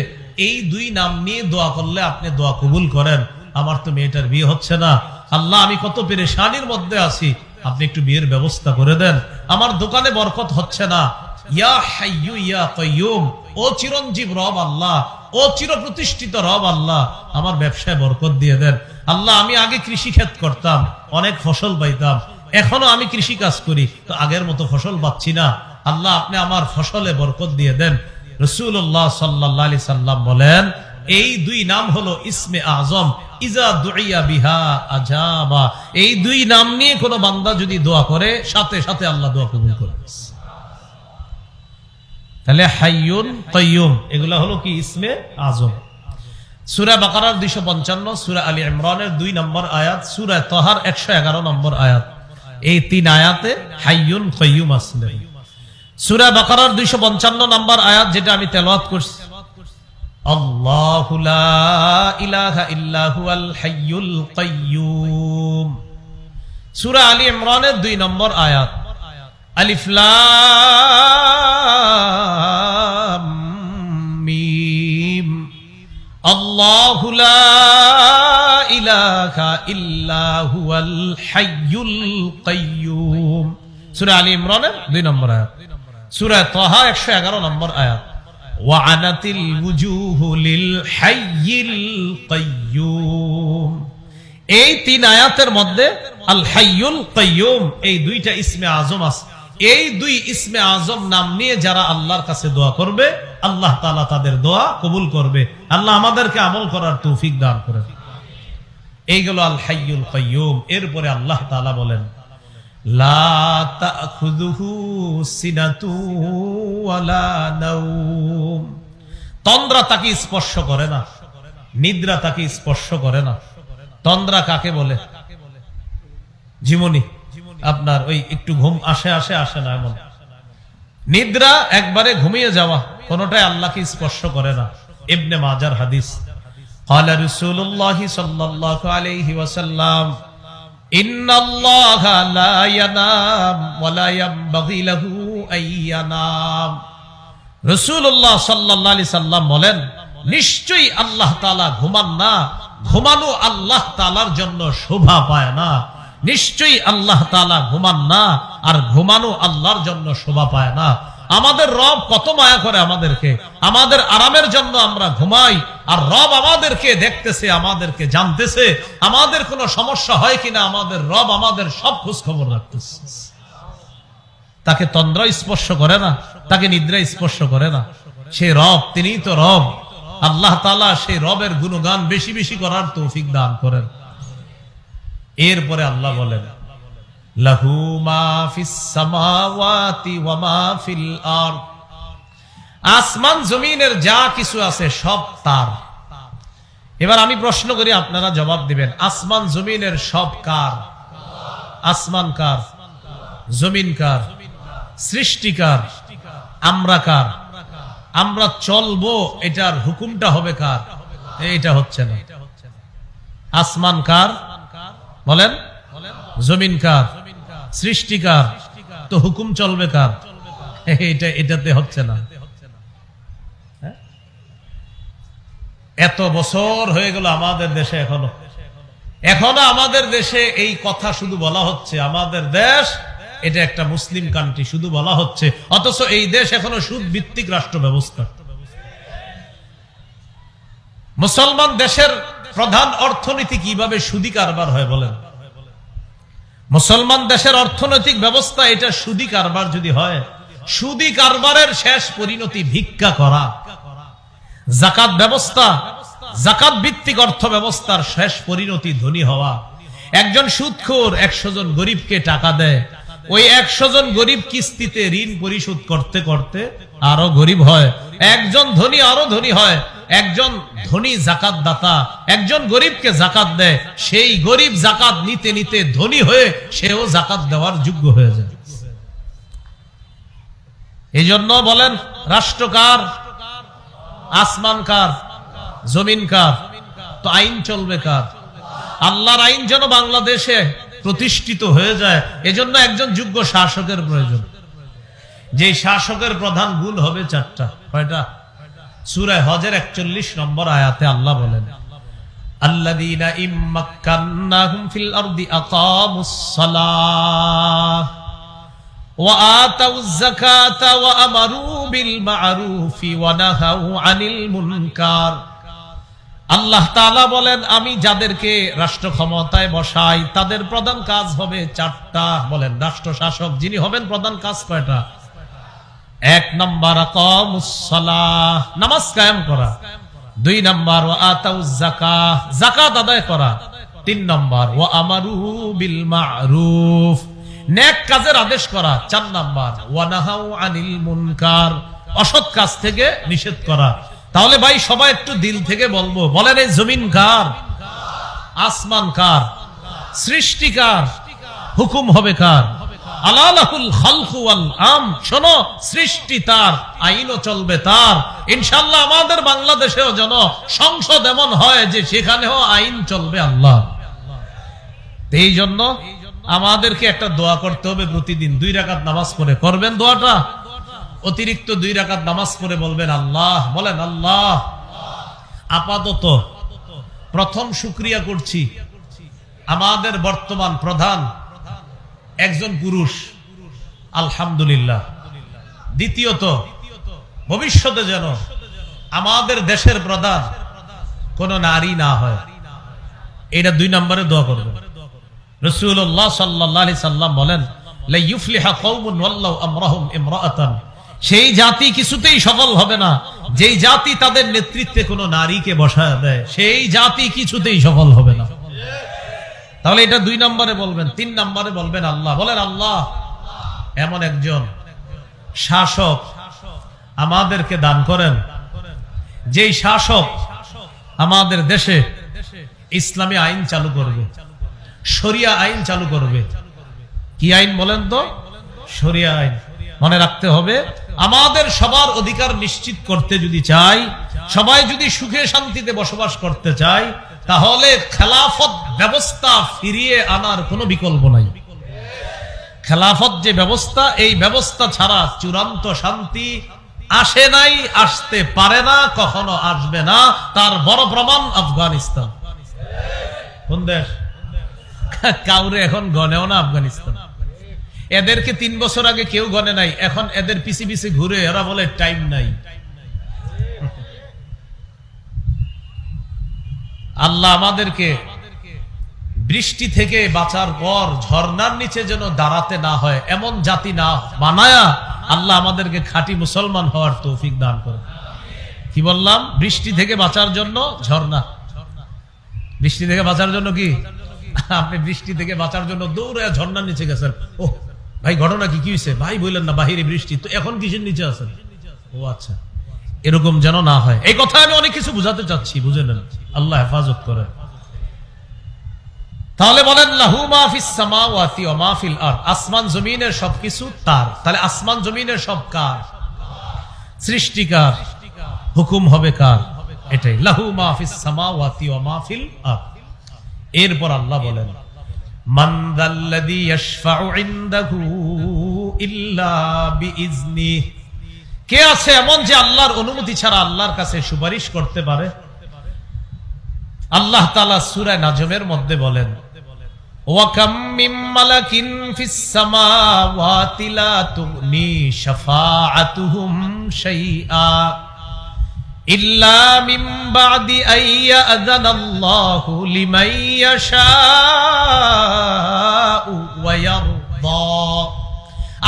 এই দুই নাম নিয়ে দোয়া করলে আপনি দোয়া কবুল করেন। আমার তো মেয়েটার বিয়ে হচ্ছে না, আল্লাহ আমি কত পেরেশানির মধ্যে আছি, আপনি একটু বিয়ের ব্যবস্থা করে দেন। আমার দোকানে বরকত হচ্ছে না, ইয়া হাইয়্যু ইয়া কাইয়্যুম, ও চিরঞ্জীব রব আল্লাহ, ও চির প্রতিষ্ঠিত রব আল্লাহ, আমার ব্যবসায় বরকত দিয়ে দেন। আল্লাহ আমি আগে কৃষি ক্ষেত করতাম, অনেক ফসল পাইতাম, এখনো আমি কৃষি কাজ করি, তো আগের মতো ফসল পাচ্ছি না। আল্লাহ আপনি আমার ফসলে বরকত দিয়ে দেন। রাসূলুল্লাহ সাল্লাল্লাহু আলাইহি সাল্লাম বলেন, এই দুই নাম হলো ইসমে আজম, ইজা দুইয়া বিহা আজাবা। এই দুই নাম নিয়ে কোন বান্দা যদি দোয়া করে, সাথে সাথে আল্লাহ দোয়া কবুল করে। তাহলে হাইয়ুন কাইয়্যুম এগুলা হলো কি? ইসমে আজম। সূরা বাকারার 255, সূরা আলী ইমরানের 2 নম্বর আয়াত, সূরা তাহার 111 নম্বর আয়াত, এই 3 আয়াতে হাইয়ুন কাইয়্যুম আছে। সূরা বাকারার 255 নম্বর আয়াত, যেটা আমি তেলাওয়াত করছি, আল্লাহু লা ইলাহা ইল্লা হুয়াল হাইয়ুল কাইয়্যুম। সূরা আলী ইমরানের 2 নম্বর আয়াত, আলিফ লাম মিম, আল্লাহু লা ইলাহা ইল্লা হুয়াল হাইয়ুল কাইয়্যুম। সূরা আলী ইমরানের 2 নম্বর আয়াত। সূরা তাহা 111 নম্বর আয়াত, ওয়া আনাতিল ওয়ুজুহু লিল হাইয়িল কাইয়্যুম। এই 3 আয়াতের মধ্যে আল হাইয়ুল কাইয়্যুম এই দুইটা ইসমে আজম আছে। এই 2 ইসমে আজম নাম নিয়ে যারা আল্লাহর কাছে দোয়া করবে, আল্লাহ তাআলা তাদের দোয়া কবুল করবে। আল্লাহ আমাদেরকে আমল করার তৌফিক দান করেন। এইগুলো আল হাইয়ুল কাইয়্যুম। এরপরে আল্লাহ তাআলা বলেন, লা তাখুযুহু সিনাতু ওয়ালা নাওম। তন্দ্রা তাকে স্পর্শ করে না, নিদ্রা তাকে স্পর্শ করে না। তন্দ্রা কাকে বলে? জীবনী, আপনার ওই একটু ঘুম আসে আসে আসে না এমন। নিদ্রা একবারে ঘুমিয়ে যাওয়া, কোনটাই আল্লাহকে স্পর্শ করে না। ইবনে মাজার হাদিস, قال رسول الله صلى الله عليه وسلم إن الله لا ينام ولا ينبغي له أن ينام। রাসূলুল্লাহ সাল্লাল্লাহু আলাইহি সাল্লাম বলেন, নিশ্চয়ই আল্লাহ তাআলা ঘুমান না, ঘুমানো আল্লাহ তাআলার জন্য শোভা পায় না। নিশ্চয়ই আল্লাহ তাআলা ঘুমান না, আর ঘুমানো আল্লাহর জন্য শোভা পায় না। আমাদের রব কত মায়া করে আমাদেরকে, আমাদের আরামের জন্য আমরা ঘুমাই, আর রব আমাদেরকে দেখতেছে, আমাদেরকে জানতেছে, আমাদের কোনো সমস্যা হয় কিনা আমাদের রব আমাদের সব খোঁজ খবর রাখতেছে। তাকে তন্দ্রা স্পর্শ করে না, তাকে নিদ্রা স্পর্শ করে না। সেই রব, তিনিই তো রব। আল্লাহ তাআলা সেই রবের গুণগান বেশি বেশি করার তৌফিক দান করেন। এরপরে আল্লাহ বলেন, লাহু মা ফিস সামাওয়াতি ওয়া মা ফিল আরদ। আসমান জমিনের যা কিছু আছে সব তার। এবার আমি প্রশ্ন করি, আপনারা জবাব দিবেন। আসমান জমিনের সব কার? আসমান কার? জমিন কার? সৃষ্টিকার? আমরা কার? আমরা চলবো, এটার হুকুমটা হবে কার? এটা হচ্ছে না। আসমান কার বলেন? জমিন কার? সৃষ্টিকার। তো হুকুম চলবে কার? এটাতে হচ্ছে না। এত বছর হয়ে গেল আমাদের দেশে, এখনো আমাদের দেশে এই কথা শুধু বলা হচ্ছে। আমাদের দেশ এটা একটা মুসলিম কান্ট্রি, শুধু বলা হচ্ছে, অথচ এই দেশ এখনো সুদ ভিত্তিক রাষ্ট্র ব্যবস্থা। মুসলমান দেশের প্রধান অর্থনীতি কিভাবে সুদি কারবার হয় বলেন? মুসলমান দেশের অর্থনৈতিক ব্যবস্থা এটা সুদি কারবার যদি হয়, সুদি কারবারের শেষ পরিণতি ভিক্ষা করা। যাকাত ব্যবস্থা, যাকাত ভিত্তিক অর্থ ব্যবস্থার শেষ পরিণতি ধনী হওয়া। একজন সুদখোর 100 জন গরিবকে টাকা দেয়, ওই 100 জন গরিব কিস্তিতে ঋণ পরিশোধ করতে করতে আরো গরিব হয়। একজন ধনী আরো ধনী হয়। একজন ধনী যাকাত দাতা একজন গরিবকে যাকাত দেয়, সেই গরিব যাকাত নিতে নিতে ধনী হয়ে সেও যাকাত দেওয়ার যোগ্য হয়ে যায়। এই জন্য বলেন, রাষ্ট্র কার? আসমান কার? জমিন কার? তো আইন চলবে কার? আল্লাহর আইন যেন বাংলাদেশে প্রতিষ্ঠিত হয়ে যায়, এজন্য একজন যোগ্য শাসকের প্রয়োজন। যে শাসকের প্রধান গুণ হবে 4টা। কয়টা? সূরা হজের 41 নম্বর আয়াতে আল্লাহ বলেন, আল্লাযীনা ইম্মাক্কান্নাহুম ফিল আরদি আকামুস সালাহ ওয়া আতাউয যাকাতা ওয়া আমারু বিল মা'রুফি ওয়া নাহাউ আনিল মুনকার। আল্লাহ তাআলা বলেন, আমি যাদেরকে রাষ্ট্র ক্ষমতায় বসাই তাদের প্রধান কাজ হবে 4টা। বলেন, রাষ্ট্র শাসক যিনি হবেন প্রধান কাজ কয়টা? 1 নম্বর আকামুস সালাহ, নামাজ কায়েম করা। 2 নম্বর ওয়া আতাউয যাকাত, যাকাত আদায় করা। 3 নম্বর ওয়া আমারু বিল মা'রুফ, নেক কাজের আদেশ করা। 4 নম্বর ওয়া নাহাউ আনিল মুনকার, অসৎ কাজ থেকে নিষেধ করা। তাহলে ভাই সবাই একটু দিল থেকে বলবো, বলেন এই জমিন কার? আসমান কার? সৃষ্টিকার? হুকুম হবে কার? আলালাহুল খালকু ওয়াল আম। শোনো, সৃষ্টি তার, আইনও চলবে তার। ইনশাআল্লাহ আমাদের বাংলাদেশেও যেন সংসদ এমন হয় যে সেখানেও আইন চলবে আল্লাহ। এই জন্য আমাদেরকে একটা দোয়া করতে হবে প্রতিদিন 2 রাকাত নামাজ পড়ে। করবেন দোয়াটা? অতিরিক্ত 2 রাকাত নামাজ পড়ে বলবেন আল্লাহ। বলেন আল্লাহ, আপাতত প্রথম শুকরিয়া করছি আমাদের বর্তমান প্রধান একজন পুরুষ, আলহামদুলিল্লাহ। দ্বিতীয়ত, ভবিষ্যতে যেন আমাদের দেশের প্রধান কোন নারী না হয়, এটা 2 নম্বরে দোয়া করবেন। রাসূলুল্লাহ সাল্লাল্লাহু আলাইহি সাল্লাম বলেন, লা ইউফলিহু কওমুন ওয়াল্লাহু আমরাহুম ইমরাআতান। সেই জাতি কিছুতেই সফল হবে না যেই জাতি তাদের নেতৃত্বে কোনো নারীকে বসায় দেয়, সেই জাতি কিছুতেই সফল হবে না। তাহলে এটা 2 নম্বরে বলবেন। 3 নম্বরে বলবেন আল্লাহ। বলেন আল্লাহ, এমন একজন শাসক আমাদেরকে দান করেন, যেই শাসক আমাদের দেশে ইসলামী আইন চালু করবে, শরিয়া আইন চালু করবে। কি আইন বলেন তো? শরিয়া আইন। মনে রাখতে হবে, আমাদের সবার অধিকার নিশ্চিত করতে যদি চাই, সবাই যদি সুখে শান্তিতে বসবাস করতে চাই, তাহলে খেলাফত ব্যবস্থা ফিরিয়ে আনার কোনো বিকল্প নাই। খেলাফত যে ব্যবস্থা, এই ব্যবস্থা ছাড়া চূড়ান্ত শান্তি আসে নাই, আসতে পারে না, কখনো আসবে না। তার বড় প্রমাণ আফগানিস্তান। কোন দেশ? কাউরে এখন গনেও না আফগানিস্তান। এদেরকে 3 বছর আগে কেউ গনে নাই, এখন এদের পিছে পিছে ঘুরে এরা বলে টাইম নাই। আল্লাহ আমাদেরকে বৃষ্টি থেকে বাঁচার পর ঝর্ণার নিচে যেন দাঁড়াতে না হয় এমন জাতি না বানায়া আল্লাহ আমাদেরকে খাঁটি মুসলমান হওয়ার তৌফিক দান করে। কি বললাম? বৃষ্টি থেকে বাঁচার জন্য ঝর্ণা। বৃষ্টি থেকে বাঁচার জন্য কি? আপনি বৃষ্টি থেকে বাঁচার জন্য দৌড়ে ঝর্ণার নিচে গেছেন। ও ভাই, ঘটনা কি হয়েছে? ভাই বললেন না বাহিরে বৃষ্টি, তো এখন কিসের নিচে আছেন? ও আচ্ছা, এরকম যেন না হয়। এই কথা আমি অনেক কিছু বুঝাতে চাচ্ছি, বুঝে নেন। আল্লাহ হেফাজত করে। তাহলে বলেন লাহু মা ফিস সামাওয়াতি ওয়া মা ফিল আরদ, আসমান জমিনের সবকিছু তার। তাহলে আসমান জমিনের সব কার? সৃষ্টিকার। হুকুম হবে কার? এটাই, লাহু মা ফিস সামাওয়াতি ওয়া মা ফিল আরদ। এরপর আল্লাহ বলেন মান যাল্লাযী ইয়াশফাউ ইনদাহু ইল্লা বিইজনিহি, কে আছে এমন যে আল্লাহর অনুমতি ছাড়া আল্লাহর কাছে সুপারিশ করতে পারে? আল্লাহ তাআলা সূরা নাজমের মধ্যে বলেন ওয়া কাম মিন মালাকিন ফিস সামাওয়াতি লা তুগনি শাফাআতুহুম শাইআ ইল্লা মিন বাদি আইয়া আযানাল্লাহু লিমান ইয়াশাউ ওয়া ইয়ারদা।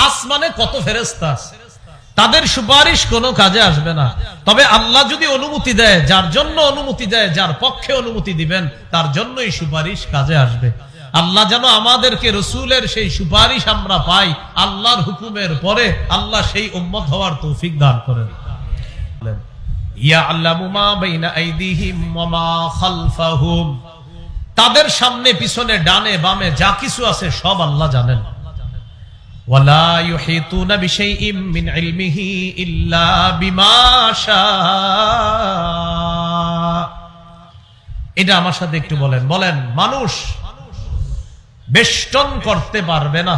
আসমানে কত ফেরেশতা আছে, তাদের সুপারিশ কোনো কাজে আসবে না। তবে আল্লাহ যদি অনুমতি দেয়, যার জন্য অনুমতি দেয়, যার পক্ষে অনুমতি দিবেন, তার জন্যই সুপারিশ কাজে আসবে। আল্লাহ যেন আমাদেরকে রাসূলের সেই সুপারিশ আমরা পাই, আল্লাহর হুকুমের পরে আল্লাহ সেই উম্মত হওয়ার তৌফিক দান করেন। ইয়ালামু মা বাইনা আইদিহিম ওয়া মা খালফাহুম, তাদের সামনে পিছনে ডানে বামে যা কিছু আছে সব আল্লাহ জানেন। ওয়ালা ইউহিতুনা বিশাইইম মিন ইলমিহি ইল্লা বিমা শাআ। এটা আমার সাথে একটু বলেন। বলেন, মানুষ বেষ্টন করতে পারবে না,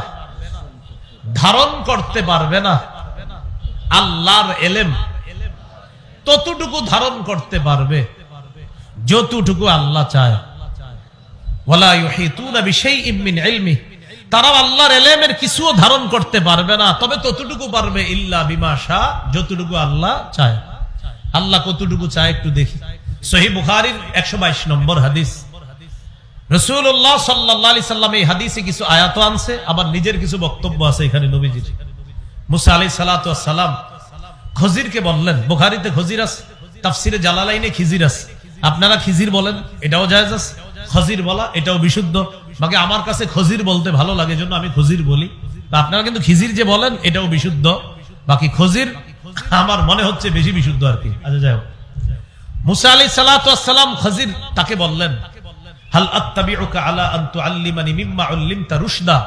ধারণ করতে পারবে না আল্লাহর ইলম। ততটুকু ধারণ করতে পারবে যতটুকু আল্লাহ চায়। ওয়ালা ইউহিতুনা বিশাইইম মিন ইলমিহি, তারা আল্লাহর ইলমের কিছুও ধারণ করতে পারবে না, তবে ততটুকু পারবে ইল্লা বিমা শা, যতটুকু আল্লাহ চায়। আল্লাহ কতটুকু চায় একটু দেখি। সহিহ বুখারীর 122 নম্বর হাদিস। রাসূলুল্লাহ সাল্লাল্লাহু আলাইহি সাল্লাম এই হাদিসে কিছু আয়াত আনছে, আবার নিজের কিছু বক্তব্য আছে এখানে নবীজির। মুসা আলাইহিস সালাতু ওয়াস সালাম খজিরকে বললেন, বুখারীতে খজির আছে, তাফসিরে জালালাইনে খিজির আছে। আপনারা খিজির বলেন, এটাও জায়েজ আছে। খজির বলা এটাও বিশুদ্ধ। বাকি আমার কাছে খজির বলতে ভালো লাগে, জন্য আমি খজির বলি। আপনারা কিন্তু খিজির যে বলেন এটাও বিশুদ্ধ। বাকি খজির আমার মনে হচ্ছে বেশি বিশুদ্ধ আর কি। আচ্ছা যাই হোক, মুসা আলাইহিস সালাতু ওয়াস সালাম খজির তাকে বললেন হাল আত্তাবিউকা আলা আন তুআল্লিমানি মিম্মা উল্লিমতা রুশদা,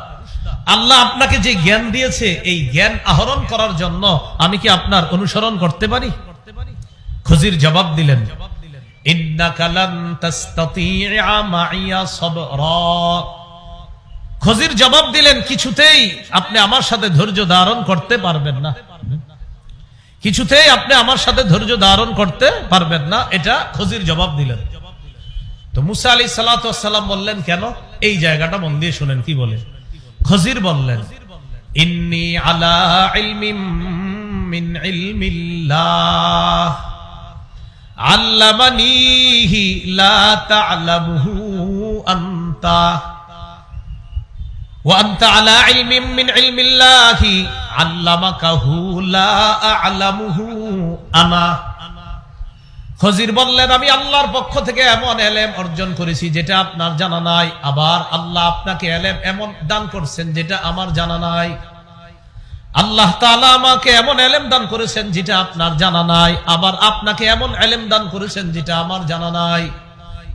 আল্লাহ আপনাকে যে জ্ঞান দিয়েছে এই জ্ঞান আহরণ করার জন্য আমি কি আপনার অনুসরণ করতে পারি? খজির জবাব দিলেন ইন্নাকা লান তাসতাতিআ মাইয়া সাবরা। খজির জবাব দিলেন কিছুতেই আপনি আমার সাথে ধৈর্য ধারণ করতে পারবেন না, কিছুতেই আপনি আমার সাথে ধৈর্য ধারণ করতে পারবেন না। এটা খজির জবাব দিলেন। তো মুসা আলাইহিস সালাতু ওয়াস সালাম বললেন কেন? এই জায়গাটা মন দিয়ে শুনেন কি বলে। খজির বললেন ইন্নী আলা ইলমিম মিন ইলমিল্লাহ আল্লামানিহি লা তা'লামুহু আনতা ওয়া আনতা আলা ইলমিম মিন ইলমিল্লাহি আল্লামাকাহু লা আ'লামুহু আনা। খজির বললেন আমি আল্লাহর পক্ষ থেকে এমন ইলম অর্জন করেছি যেটা আপনার জানা নাই, আবার আল্লাহ আপনাকে ইলম এমন দান করছেন যেটা আমার জানা নাই। আল্লাহ তাআলা আমাকে এমন ইলম দান করেছেন যেটা আপনার জানা নাই, আবার আপনাকে এমন ইলম দান করেছেন যেটা আমার জানা নাই।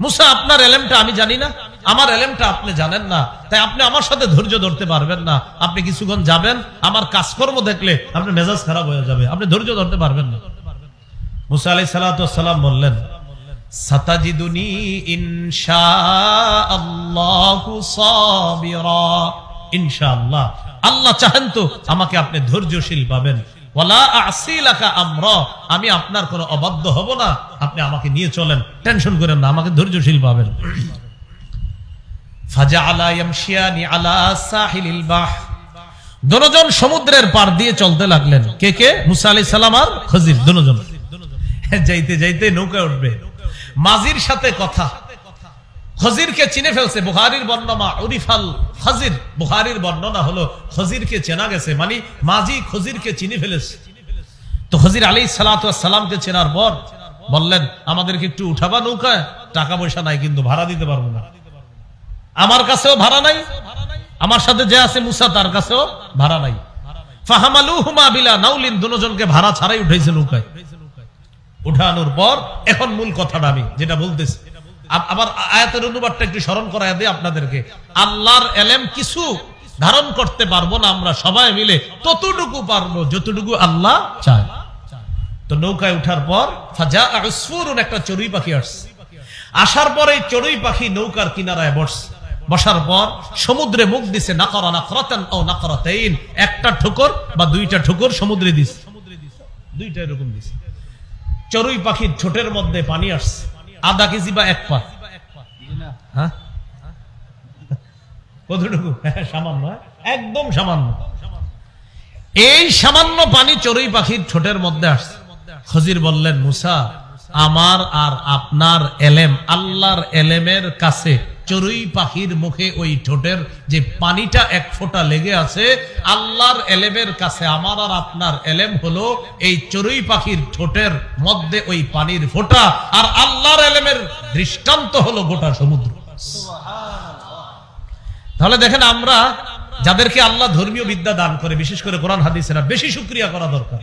মুসা আপনার ইলমটা আমি জানি না, আমার এলেমটা আপনি জানেন না, তাই আপনি আমার সাথে ধৈর্য ধরতে পারবেন না। আপনি কিছুক্ষণ যাবেন, আমার কাজকর্ম দেখলে আপনার মেজাজ খারাপ হয়ে যাবে, আপনি ধৈর্য ধরতে পারবেন না। মুসা আলাইহিস সালাতু ওয়াস সালাম বললেন, সাতাজিদুনি ইনশাআল্লাহু সাবিরা, ইনশাআল্লাহ, আল্লাহ চাহেন তো আমাকে আপনি ধৈর্যশীল পাবেন। ওয়ালা আসি লাকা আমরা, আমি আপনার কোনো অবাধ্য হব না, আপনি আমাকে নিয়ে চলেন, টেনশন করেন না, আমাকে ধৈর্যশীল পাবেন। ফাজআলা ইয়ামশিয়ানি আলা সাহিলিল বাহর, দুজন সমুদ্রের পার দিয়ে চলতে লাগলেন। কে কে? মুসা আলাইহিস সালাম আর খজির দুজন। যাইতে যাইতে নৌকা উঠবে, মাঝির সাথে কথা, খজিরকে চিনে ফেলছে। বুখারীর বর্ণনা উরিফাল খজির, বুখারীর বর্ণনা হলো খজিরকে চেনা গেছে, মানে মাঝি খজিরকে চিনে ফেলেছে। তো খজির আলাইহিস সালাতু ওয়াস সালামকে চেনার পর বললেন, আমাদেরকে একটু উঠাবা নৌকায়, টাকা পয়সা নাই কিন্তু ভাড়া দিতে পারবো না, আমার কাছেও ভাড়া নাই, আমার সাথে যে আছে মুসা তার কাছেও ভাড়া নাই। ফাহামালুহুমা বিলা নাউলিন, দুজনকে ভাড়া ছাড়াই উঠাইছে নৌকায়। উঠানোর পর এখন মূল কথাটা আমি যেটা বলতেছি, আবার আয়াতের অনুবাদটা একটু স্মরণ করায় দেই আপনাদেরকে। আল্লাহর এলেম কিছু ধারণ করতে পারবো না আমরা সবাই মিলে, ততটুকু পারবো যতটুকু আল্লাহ চায়। তো নৌকায় উঠার পর ফাজা উসফুরুন, একটা চড়ুই পাখি আসছে। আসার পরে চড়ুই পাখি নৌকার কিনারায় বসছে। বসার পর সমুদ্রে মুখ দিছে, নাকরা নাকরাতান ও নাকরাতাইন, একটা ঠোকর বা দুইটা ঠোকর সমুদ্রে দিছে, দুইটা এরকম দিছে। চড়ুই পাখির ঠোঁটের মধ্যে পানি আসছে, আধা কেজি বা এক পা। হ্যাঁ, কতটুকু? সামান্য, একদম সামান্য। এই সামান্য পানি চড়ুই পাখির ঠোঁটের মধ্যে আসছে। খজির বললেন, মুসা, আমার আর আপনার এলেম, আল্লাহর এলেমের কাছে চড়ুই পাখির মুখে ওই ঠোঁটের যে পানিটা এক ফোঁটা লেগে আছে, আল্লাহর এলেমের কাছে আমার আর আপনার এলেম হলো এই চড়ুই পাখির ঠোঁটের মধ্যে ওই পানির ফোঁটা, আর আল্লাহর এলেমের দৃষ্টান্ত হলো গোটা সমুদ্র। তাহলে দেখেন, আমরা যাদেরকে আল্লাহ ধর্মীয় বিদ্যা দান করে, বিশেষ করে কোরআন হাদিসেরা, বেশি শুকরিয়া করা দরকার।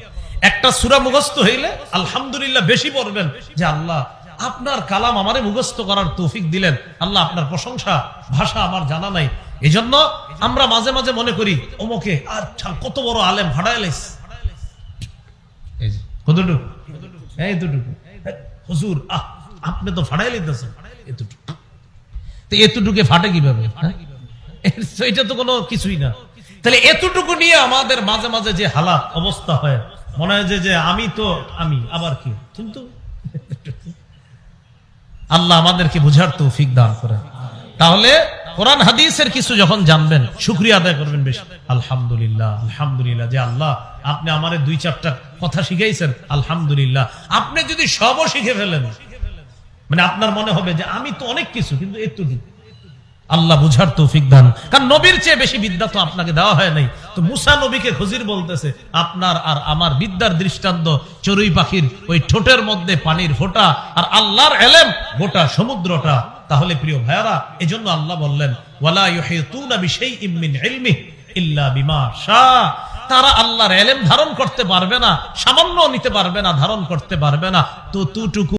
একটা সূরা মুখস্থ হইলে আলহামদুলিল্লাহ বেশি পড়বেন, যে আল্লাহ আপনার কালাম আমারে মুখস্থ করার তৌফিক দিলেন, আল্লাহ আপনার প্রশংসা, ভাষা আমার জানা নাই। এই জন্য আমরা মাঝে মাঝে মনে করি অমুকে আচ্ছা কত বড় আলেম, ফাটাই লাইছে, কতটুকু, এতটুকু, হুজুর আপনি তো ফাটাই লাইতেছেন এতটুকু। তো এতটুকু ফাটে কিভাবে? এটা তো কোনো কিছুই না। তাহলে এতটুকু নিয়ে আমাদের মাঝে মাঝে যে হালাত অবস্থা হয়, মনে হয় যে আমি তো আমি, আবার কি, কিন্তু আল্লাহ আমাদেরকে বুঝার তৌফিক দান করেন। তাহলে কোরআন হাদিসের কিছু যখন জানবেন, শুকরিয়া আদায় করবেন বেশি। আলহামদুলিল্লাহ, আলহামদুলিল্লাহ যে আল্লাহ আপনি আমারে দুই চারটা কথা শিখাইছেন, আলহামদুলিল্লাহ। আপনি যদি সবও শিখে ফেলেন, মানে আপনার মনে হবে যে আমি তো অনেক কিছু, কিন্তু একটু আল্লাহ বুঝার তৌফিক দান। কারণ নবীর চেয়ে বেশি বিদ্যা তো আপনাকে দেওয়া হয় নাই। তো মুসা নবীকে খজির বলতেছে, আপনার আর আমার বিদ্যার দৃষ্টান্ত চড়ুই পাখির ওই ঠোঁটের মধ্যে পানির ফোঁটা, আর আল্লাহর এলেম গোটা সমুদ্রটা। তাহলে প্রিয় ভাইয়ারা, এজন্য আল্লাহ বললেন, ওয়ালা ইউহিতুনা বিশাইইম মিন ইলমিহি ইল্লা বিমা শাআ, তারা আল্লাহর এলেম ধারণ করতে পারবে না, সামান্য নিতে পারবে না, ধারণ করতে পারবে না ততটুকু